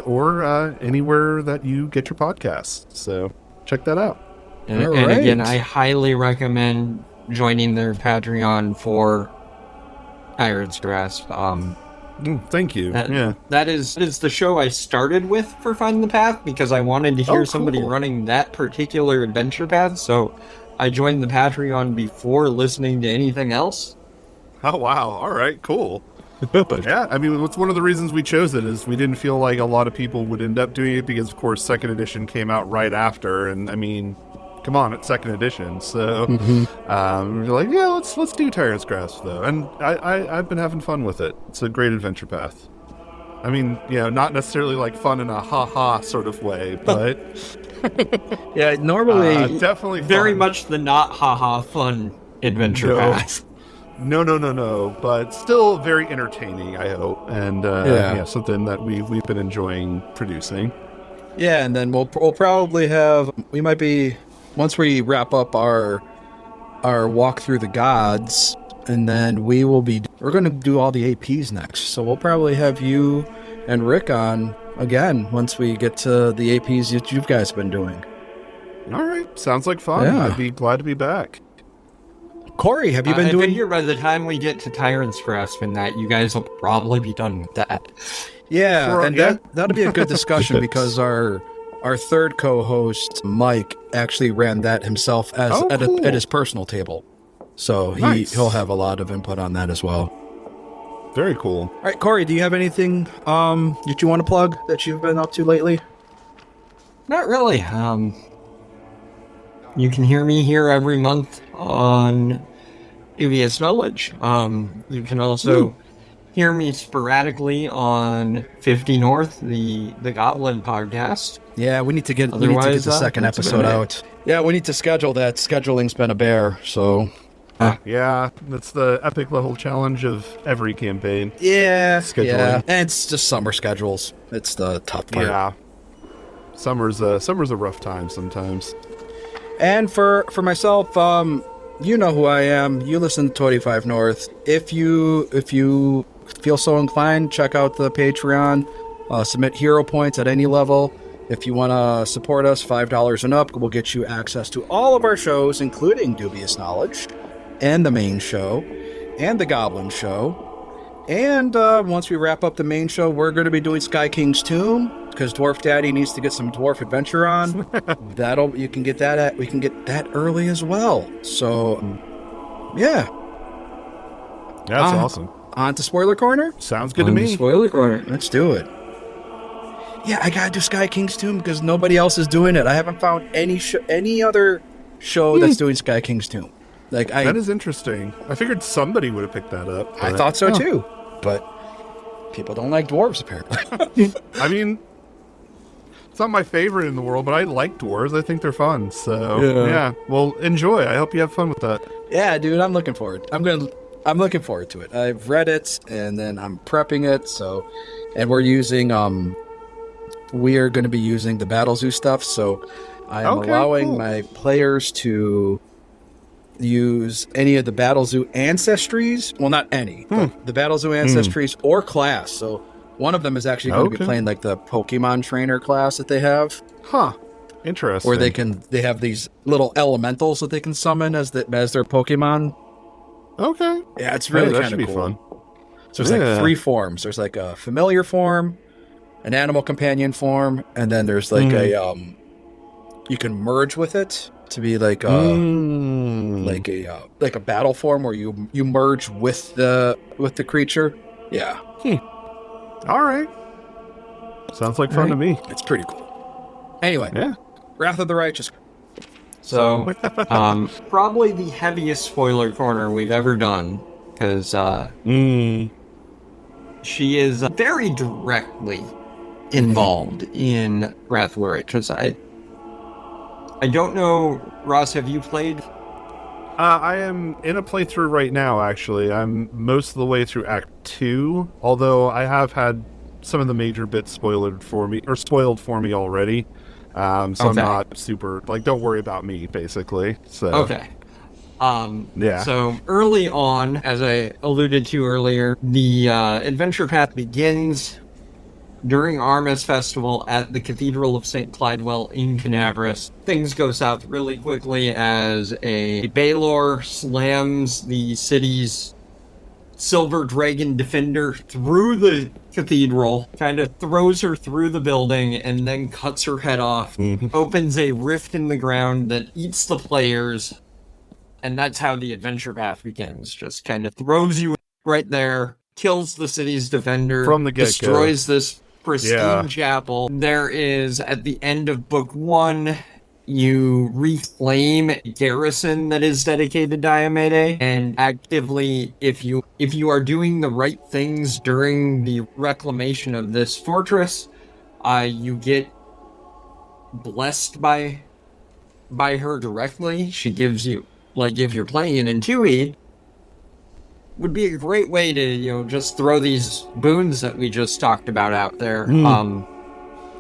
Speaker 3: or anywhere that you get your podcasts. So check that out.
Speaker 2: And again, I highly recommend joining their Patreon for Tyrant's Grasp.
Speaker 3: Thank you.
Speaker 2: That is the show I started with for Find the Path because I wanted to hear somebody running that particular adventure path. So I joined the Patreon before listening to anything else.
Speaker 3: Oh, wow. All right, cool. Yeah, I mean, it's one of the reasons we chose it is we didn't feel like a lot of people would end up doing it because, of course, Second Edition came out right after. And, I mean, come on, it's Second Edition. So we're like, yeah, let's do Tyrant's Grasp, though. And I've been having fun with it. It's a great adventure path. I mean, not necessarily like fun in a ha-ha sort of way, but...
Speaker 1: yeah, normally...
Speaker 3: definitely fun.
Speaker 2: Very much the not ha-ha fun adventure path.
Speaker 3: No, but still very entertaining, I hope. And, something that we've been enjoying producing.
Speaker 1: Yeah, and then we'll probably have... We might be... Once we wrap up our walk through the gods, and then we're going to do all the APs next. So we'll probably have you and Rick on again once we get to the APs that you guys have been doing.
Speaker 3: All right, sounds like fun. Yeah. I'd be glad to be back.
Speaker 1: Cori, have you been doing...
Speaker 2: I figure by the time we get to Tyrant's Grasp and that, you guys will probably be done with that.
Speaker 1: Yeah, sure, and that'll be a good discussion because our third co-host, Mike, actually ran that himself at his personal table. So he'll have a lot of input on that as well.
Speaker 3: Very cool.
Speaker 1: All right, Cori, do you have anything that you want to plug that you've been up to lately?
Speaker 2: Not really. You can hear me here every month on Dubious Knowledge. You can also hear me sporadically on 50 North, the Goblin podcast.
Speaker 1: Yeah, we need to get the second episode out. Yeah, we need to schedule that. Scheduling's been a bear, so...
Speaker 3: yeah, that's the epic level challenge of every campaign.
Speaker 1: Yeah,
Speaker 3: scheduling.
Speaker 1: Yeah. And it's just summer schedules. It's the tough part.
Speaker 3: Yeah. Summer's a rough time sometimes.
Speaker 1: And for myself, you know who I am. You listen to 25 North. If you feel so inclined, check out the Patreon. Submit hero points at any level. If you want to support us, $5 and up, we'll get you access to all of our shows, including Dubious Knowledge, and the main show, and the Goblin show. And once we wrap up the main show, we're going to be doing Sky King's Tomb, because Dwarf Daddy needs to get some Dwarf Adventure on. We can get that early as well. So, yeah.
Speaker 3: That's awesome.
Speaker 1: On to Spoiler Corner?
Speaker 3: Sounds good to me.
Speaker 2: Spoiler Corner.
Speaker 1: Let's do it. Yeah, I gotta do Sky King's Tomb because nobody else is doing it. I haven't found any other show that's doing Sky King's Tomb.
Speaker 3: That is interesting. I figured somebody would have picked that up.
Speaker 1: I thought so too, but people don't like dwarves apparently.
Speaker 3: I mean, it's not my favorite in the world, but I like dwarves. I think they're fun. So yeah. Well, enjoy. I hope you have fun with that.
Speaker 1: Yeah, dude, I'm looking forward. I'm looking forward to it. I've read it and then I'm prepping it. So, and we are going to be using the Battle Zoo stuff. So I am allowing my players to use any of the Battle Zoo ancestries. Well, not any, but the Battle Zoo ancestries or class. So one of them is actually going to be playing like the Pokemon trainer class that they have.
Speaker 3: Huh. Interesting.
Speaker 1: Where they have these little elementals that they can summon as their Pokemon.
Speaker 3: Okay.
Speaker 1: Yeah, it's really kind of cool. Fun. So there's like 3 forms. There's like a familiar form, an animal companion form, and then there's like a you can merge with it. to be like like a battle form where you merge with the creature. Yeah.
Speaker 3: All right. Sounds like fun to me.
Speaker 1: It's pretty cool. Anyway,
Speaker 3: Yeah.
Speaker 1: Wrath of the Righteous.
Speaker 2: So, probably the heaviest spoiler corner we've ever done, because she is very directly involved in Wrath of the Righteous. I don't know, Ross, have you played?
Speaker 3: I am in a playthrough right now, actually. I'm most of the way through Act 2, although I have had some of the major bits spoiled for me already. So I'm not super, like, don't worry about me, basically. So
Speaker 2: Okay.
Speaker 3: Yeah.
Speaker 2: So early on, as I alluded to earlier, the adventure path begins during Armis Festival at the Cathedral of St. Clydewell in Canavris. Things go south really quickly as a Baelor slams the city's Silver Dragon Defender through the cathedral, kind of throws her through the building, and then cuts her head off, opens a rift in the ground that eats the players, and that's how the adventure path begins. Just kind of throws you right there, kills the city's defender,
Speaker 3: From the get-go.
Speaker 2: destroys this pristine chapel. There is, at the end of book 1, you reclaim a garrison that is dedicated to Iomedae, and actively, if you are doing the right things during the reclamation of this fortress, you get blessed by her directly. She gives you, like, if you're playing in 2E, would be a great way to, just throw these boons that we just talked about out there.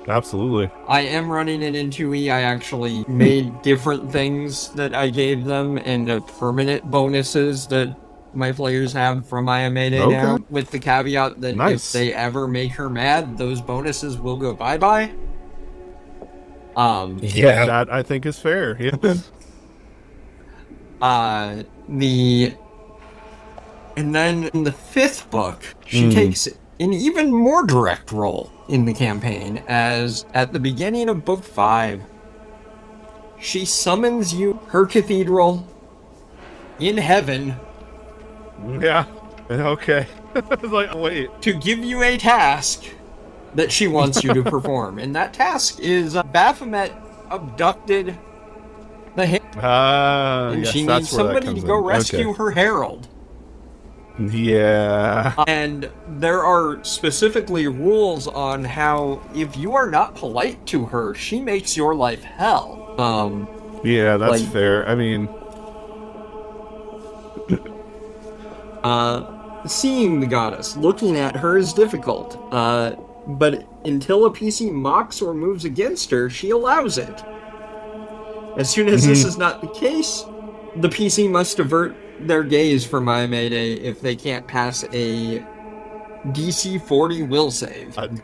Speaker 3: Absolutely.
Speaker 2: I am running it in 2E. I actually made different things that I gave them and permanent bonuses that my players have from Iomedae now, with the caveat that if they ever make her mad, those bonuses will go bye-bye.
Speaker 3: That I think is fair.
Speaker 2: And then in the 5th book, she takes an even more direct role in the campaign, as at the beginning of book 5, she summons you, her cathedral, in heaven.
Speaker 3: Yeah. Okay. Like, wait.
Speaker 2: To give you a task that she wants you to perform. And that task is Baphomet abducted the herald. And she needs somebody to go rescue her herald.
Speaker 3: Yeah.
Speaker 2: And there are specifically rules on how, if you are not polite to her, she makes your life hell.
Speaker 3: Yeah, that's fair. I mean,
Speaker 2: seeing the goddess, looking at her is difficult. But until a PC mocks or moves against her, she allows it. As soon as this is not the case, the PC must avert their gaze from Iomedae if they can't pass a DC 40 will save.
Speaker 3: I mean,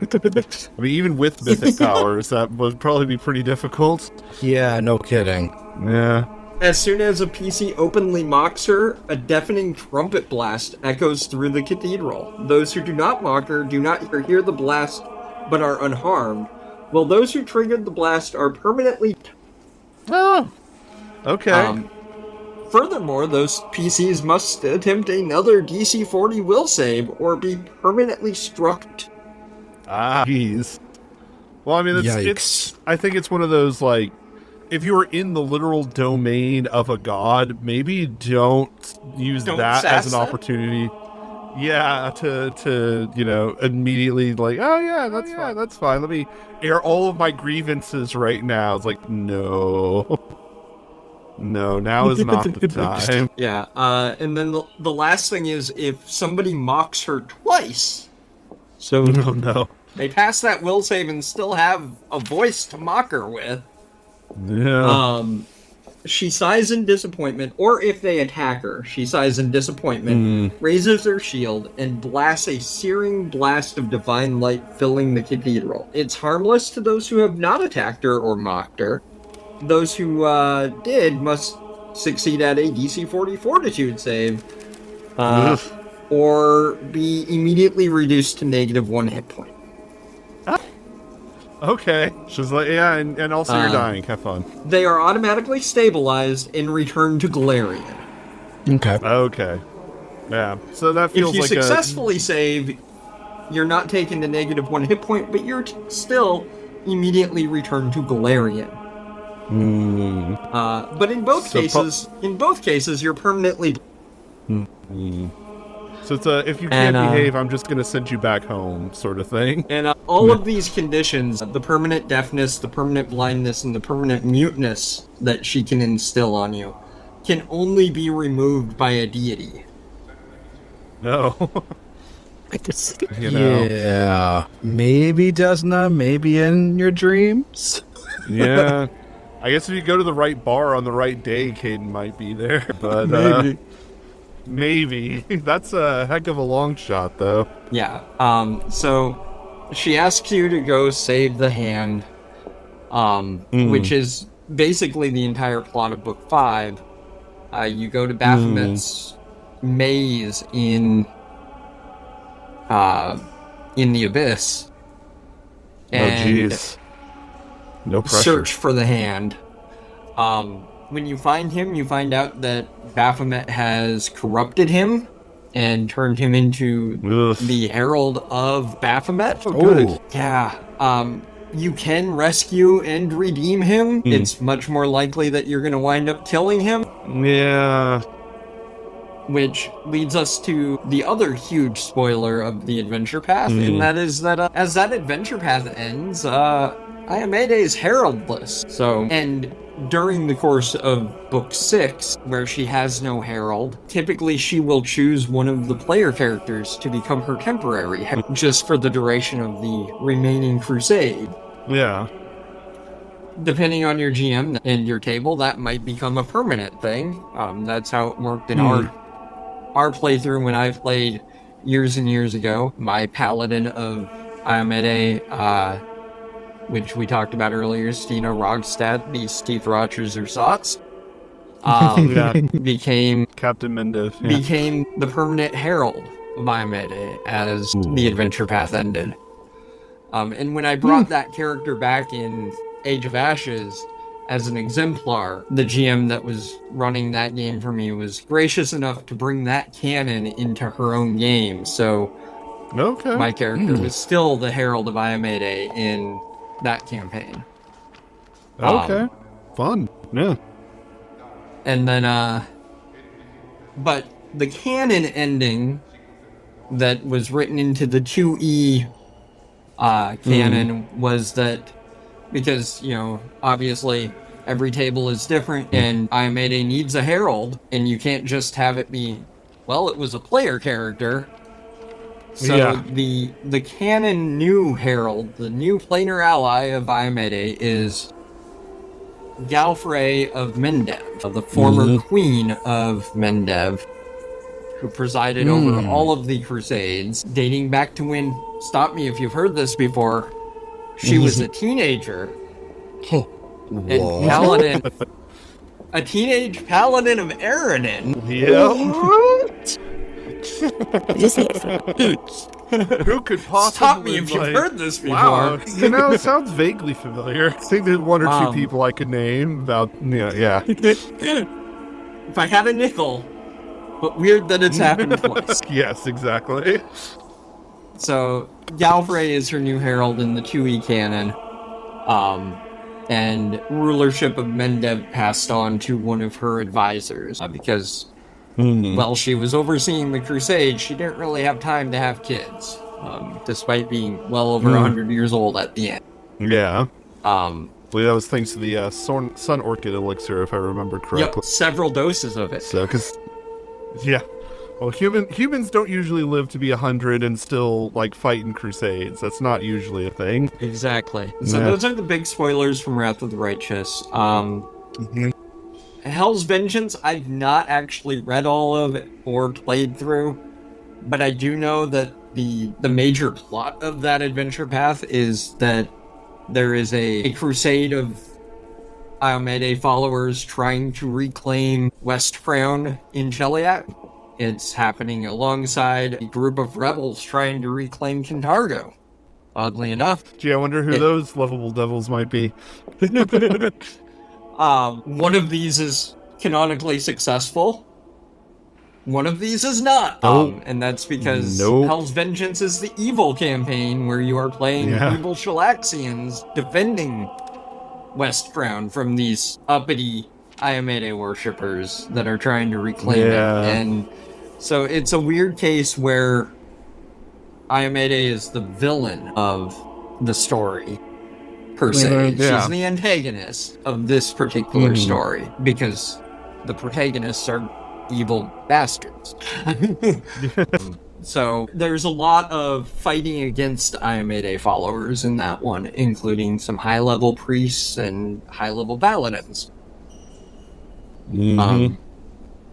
Speaker 3: even with mythic powers, that would probably be pretty difficult.
Speaker 1: Yeah, no kidding.
Speaker 3: Yeah.
Speaker 2: As soon as a PC openly mocks her, a deafening trumpet blast echoes through the cathedral. Those who do not mock her do not hear the blast, but are unharmed, while those who triggered the blast are permanently...
Speaker 3: Oh, okay.
Speaker 2: Furthermore, those PCs must attempt another DC 40 will save or be permanently struck.
Speaker 3: Jeez. Well, I mean, it's. I think it's one of those, like, if you were in the literal domain of a god, maybe don't use that as an opportunity. Yeah, to immediately, like, oh yeah, that's fine. Let me air all of my grievances right now. It's like, no. No, now is not the time.
Speaker 2: Yeah, and then the last thing is, if somebody mocks her twice, so
Speaker 3: no.
Speaker 2: They pass that will save and still have a voice to mock her with.
Speaker 3: Yeah.
Speaker 2: She sighs in disappointment, or if they attack her, she sighs in disappointment, raises her shield, and blasts a searing blast of divine light filling the cathedral. It's harmless to those who have not attacked her or mocked her. Those who did must succeed at a DC 40 fortitude save, or be immediately reduced to -1 hit point.
Speaker 3: Okay. She's like, yeah, and also you're dying. Have fun.
Speaker 2: They are automatically stabilized and return to Golarion.
Speaker 1: Okay.
Speaker 3: Okay. Yeah. So that feels
Speaker 2: If you
Speaker 3: like
Speaker 2: successfully save, you're not taking the -1 hit point, but you're still immediately returned to Golarion. But in both cases, you're permanently.
Speaker 3: So it's a if you can't behave, I'm just gonna send you back home sort of thing.
Speaker 2: And all of these conditions, the permanent deafness, the permanent blindness, and the permanent muteness that she can instill on you, can only be removed by a deity.
Speaker 3: No.
Speaker 1: Yeah. Maybe Desna, maybe in your dreams.
Speaker 3: Yeah. I guess if you go to the right bar on the right day, Caden might be there. But maybe. That's a heck of a long shot, though.
Speaker 2: Yeah. So she asks you to go save the hand, which is basically the entire plot of Book 5. You go to Baphomet's maze in the Abyss. And
Speaker 3: no pressure.
Speaker 2: Search for the hand. When you find him, you find out that Baphomet has corrupted him and turned him into the Herald of Baphomet.
Speaker 3: Oh, good.
Speaker 2: Yeah. You can rescue and redeem him. It's much more likely that you're going to wind up killing him.
Speaker 3: Yeah.
Speaker 2: Which leads us to the other huge spoiler of the adventure path, and that is that as that adventure path ends, Iomedae is heraldless. So, and during the course of Book 6, where she has no herald, typically she will choose one of the player characters to become her temporary herald, just for the duration of the remaining crusade.
Speaker 3: Yeah.
Speaker 2: Depending on your GM and your table, that might become a permanent thing. That's how it worked in our playthrough when I played years and years ago. My paladin of Iomedae, which we talked about earlier, Stina Rogstad, the Steve Rogers Ersatz, became
Speaker 3: Captain Mendev. Yeah.
Speaker 2: became the permanent herald of Iomedae as the adventure path ended. And when I brought that character back in Age of Ashes as an exemplar, the GM that was running that game for me was gracious enough to bring that canon into her own game. So my character was still the Herald of Iomedae in that campaign.
Speaker 3: Okay. Fun. Yeah.
Speaker 2: And then, but the canon ending that was written into the 2E canon was that, because, you know, obviously every table is different and Iomedae needs a herald, and you can't just have it be, well, it was a player character. So the canon new herald, the new planar ally of Iomedae, is Galfrey of Mendev, the former queen of Mendev, who presided over all of the Crusades, dating back to when, stop me if you've heard this before, she was a teenager. And paladin, a teenage paladin of Aranin.
Speaker 3: Who could possibly...
Speaker 2: Stop me if you've heard this before.
Speaker 3: Wow. You know, it sounds vaguely familiar. I think there's one or two people I could name about, yeah.
Speaker 2: If I had a nickel, but weird that it's happened twice.
Speaker 3: Yes, exactly.
Speaker 2: So, Galfrey is her new herald in the 2E canon. And rulership of Mendev passed on to one of her advisors, because while she was overseeing the crusade, she didn't really have time to have kids, despite being well over 100 years old at the end.
Speaker 3: Yeah. I believe that was thanks to the Sun Orchid Elixir, if I remember correctly.
Speaker 2: Yep, several doses of it.
Speaker 3: So, well, humans don't usually live to be 100 and still, like, fight in crusades. That's not usually a thing.
Speaker 2: Exactly. So those are the big spoilers from Wrath of the Righteous. Hell's Vengeance, I've not actually read all of it or played through, but I do know that the major plot of that adventure path is that there is a crusade of Iomedae followers trying to reclaim Westfrown in Cheliac. It's happening alongside a group of rebels trying to reclaim Kintargo. oddly enough.
Speaker 3: Gee, I wonder who those lovable devils might be.
Speaker 2: One of these is canonically successful. One of these is not. And that's because Hell's Vengeance is the evil campaign where you are playing evil Shalaxians defending West Crown from these uppity Iomedae worshippers that are trying to reclaim it. And so it's a weird case where Iomedae is the villain of the story, per se. She's the antagonist of this particular story, because the protagonists are evil bastards. So there's a lot of fighting against Iomedae followers in that one, including some high-level priests and high-level paladins. And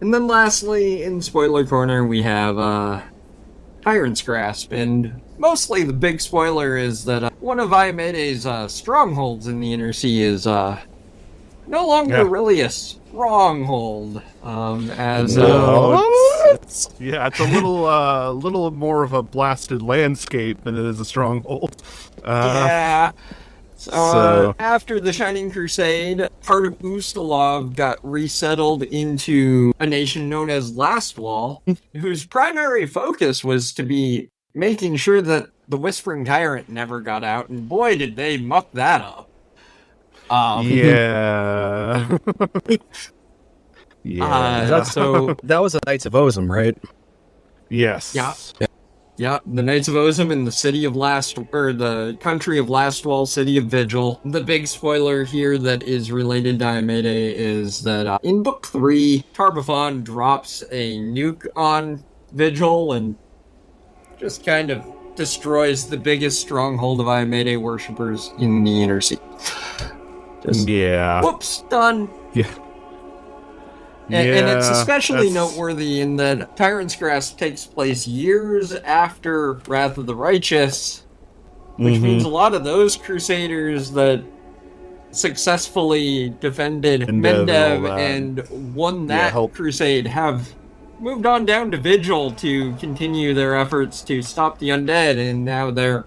Speaker 2: then lastly, in Spoiler Corner, we have Tyrant's Grasp, and mostly the big spoiler is that one of Iomedae's strongholds in the Inner Sea is no longer really a stronghold. It's
Speaker 3: a little more of a blasted landscape than it is a stronghold.
Speaker 2: So after the Shining Crusade, part of Ustalov got resettled into a nation known as Lastwall, whose primary focus was to be making sure that the Whispering Tyrant never got out, and boy, did they muck that up.
Speaker 1: So that was the Knights of Ozum, right?
Speaker 3: Yes.
Speaker 2: Yeah, the Knights of Ozum in the the country of Lastwall, city of Vigil. The big spoiler here that is related to Iomedae is that in Book 3, Tar-Baphon drops a nuke on Vigil and just kind of destroys the biggest stronghold of Iomedae worshippers in the Inner Sea. Whoops, done. And it's especially noteworthy in that Tyrant's Grasp takes place years after Wrath of the Righteous, which means a lot of those crusaders that successfully defended Mendev and won that crusade have moved on down to Vigil to continue their efforts to stop the undead, and now they're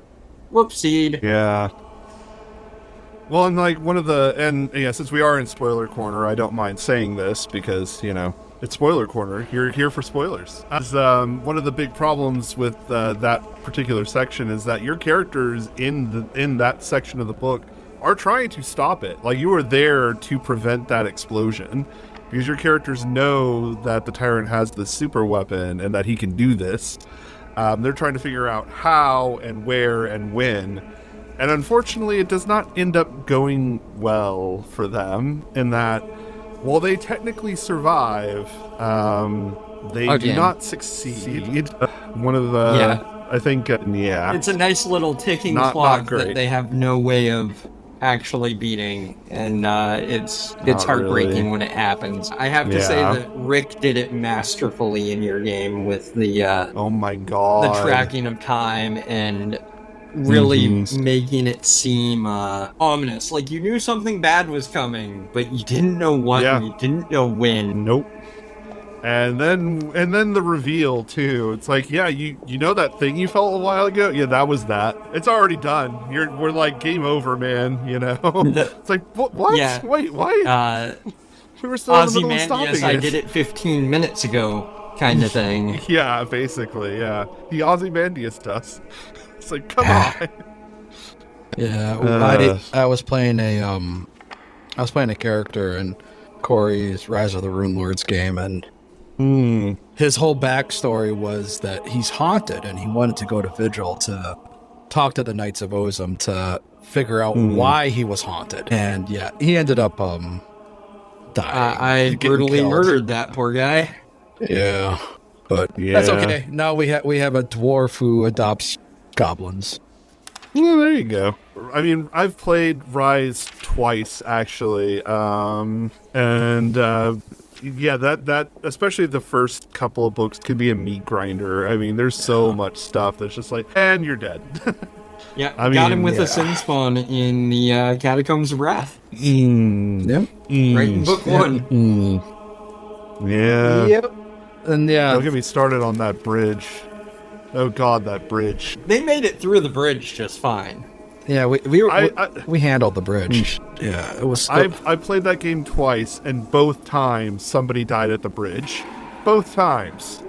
Speaker 2: whoopsied.
Speaker 3: Well, and since we are in Spoiler Corner, I don't mind saying this because, it's Spoiler Corner. You're here for spoilers. As, one of the big problems with that particular section is that your characters in that section of the book are trying to stop it. Like, you are there to prevent that explosion because your characters know that the Tyrant has the super weapon and that he can do this. They're trying to figure out how and where and when. And unfortunately, it does not end up going well for them in that, while they technically survive, they do not succeed. One of the, I think,
Speaker 2: it's a nice little ticking clock that they have no way of actually beating, and it's heartbreaking when it happens. I have to say that Rick did it masterfully in your game with the
Speaker 3: oh my god,
Speaker 2: the tracking of time and really making it seem ominous. Like you knew something bad was coming, but you didn't know what, and you didn't know when.
Speaker 3: Nope. And then the reveal too. It's like, you know that thing you felt a while ago? Yeah, that was that. It's already done. We're like game over, man. It's like what?
Speaker 2: Yeah.
Speaker 3: Wait, what? We were still in the middle of stopping it.
Speaker 2: I did it 15 minutes ago, kind of thing.
Speaker 3: Yeah, basically, yeah. The Ozymandias does. It's like, come on.
Speaker 1: Yeah, I was playing a character in Cori's Rise of the Rune Lords game, and his whole backstory was that he's haunted, and he wanted to go to Vigil to talk to the Knights of Ozum to figure out why he was haunted. And he ended up dying.
Speaker 2: I brutally murdered that poor guy.
Speaker 1: Yeah, but that's okay. Now we have a dwarf who adopts goblins.
Speaker 3: Well, there you go. I mean, I've played Rise twice, actually, that especially the first couple of books could be a meat grinder. I mean, there's so much stuff that's just like, and you're dead.
Speaker 2: Got him with a sin spawn in the Catacombs of Wrath. Right in book 1.
Speaker 3: Yeah.
Speaker 1: Yep. And
Speaker 3: don't get me started on that bridge. Oh God, that bridge.
Speaker 2: They made it through the bridge just fine.
Speaker 1: Yeah, we handled the bridge. Yeah, it was.
Speaker 3: I played that game twice, and both times somebody died at the bridge. Both times.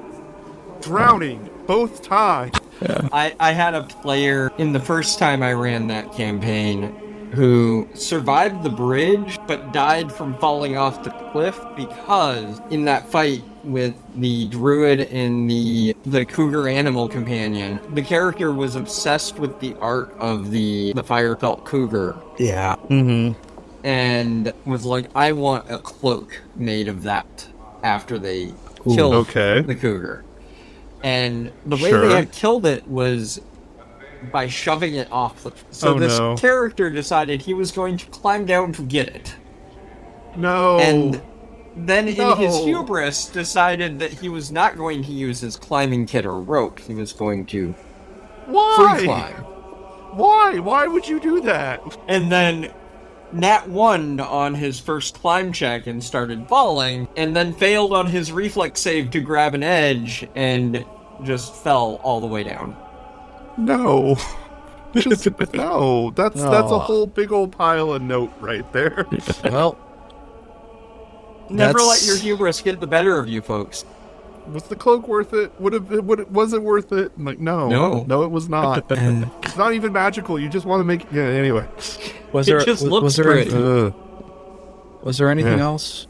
Speaker 3: Drowning. Both times.
Speaker 1: Yeah.
Speaker 2: I had a player in the first time I ran that campaign who survived the bridge but died from falling off the cliff because in that fight with the druid and the cougar animal companion, the character was obsessed with the art of the fire-felt cougar.
Speaker 1: Yeah. Mm-hmm.
Speaker 2: And was like, I want a cloak made of that after they killed the cougar. And the way they had killed it was by shoving it off the... So this character decided he was going to climb down to get it.
Speaker 3: No.
Speaker 2: And then in his hubris decided that he was not going to use his climbing kit or rope. He was going to free climb.
Speaker 3: Why? Why would you do that?
Speaker 2: And then nat 1 on his first climb check and started falling, and then failed on his reflex save to grab an edge and just fell all the way down.
Speaker 3: No. Just, no. That's a whole big old pile of note right there.
Speaker 1: Well,
Speaker 2: never let your hubris get the better of you, folks.
Speaker 3: Was the cloak worth it? Was it worth it? I'm like, no, it was not. It's not even magical. You just want to make. Yeah. Anyway,
Speaker 1: was there anything
Speaker 3: Yeah.
Speaker 1: else?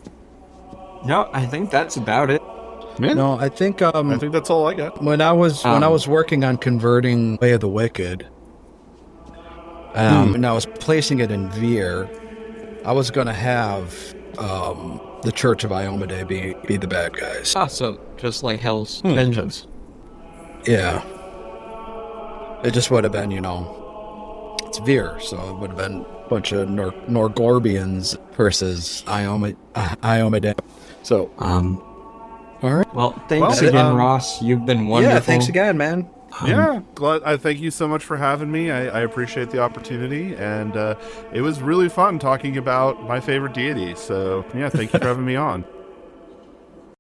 Speaker 2: No, I think that's about it.
Speaker 3: Yeah.
Speaker 1: No, I think
Speaker 3: that's all I got.
Speaker 1: when I was working on converting Way of the Wicked, and I was placing it in Veer, I was going to have the Church of Iomedae be the bad guys.
Speaker 2: So just like Hell's Vengeance.
Speaker 1: Yeah. It just would have been, it's Veer, so it would have been a bunch of Norgorbians versus Iomedae. So, all right.
Speaker 2: Well, thanks again, Ross. You've been wonderful.
Speaker 1: Yeah, thanks again, man.
Speaker 3: Yeah, glad. I thank you so much for having me. I appreciate the opportunity, and it was really fun talking about my favorite deity. So, yeah, thank you for having me on.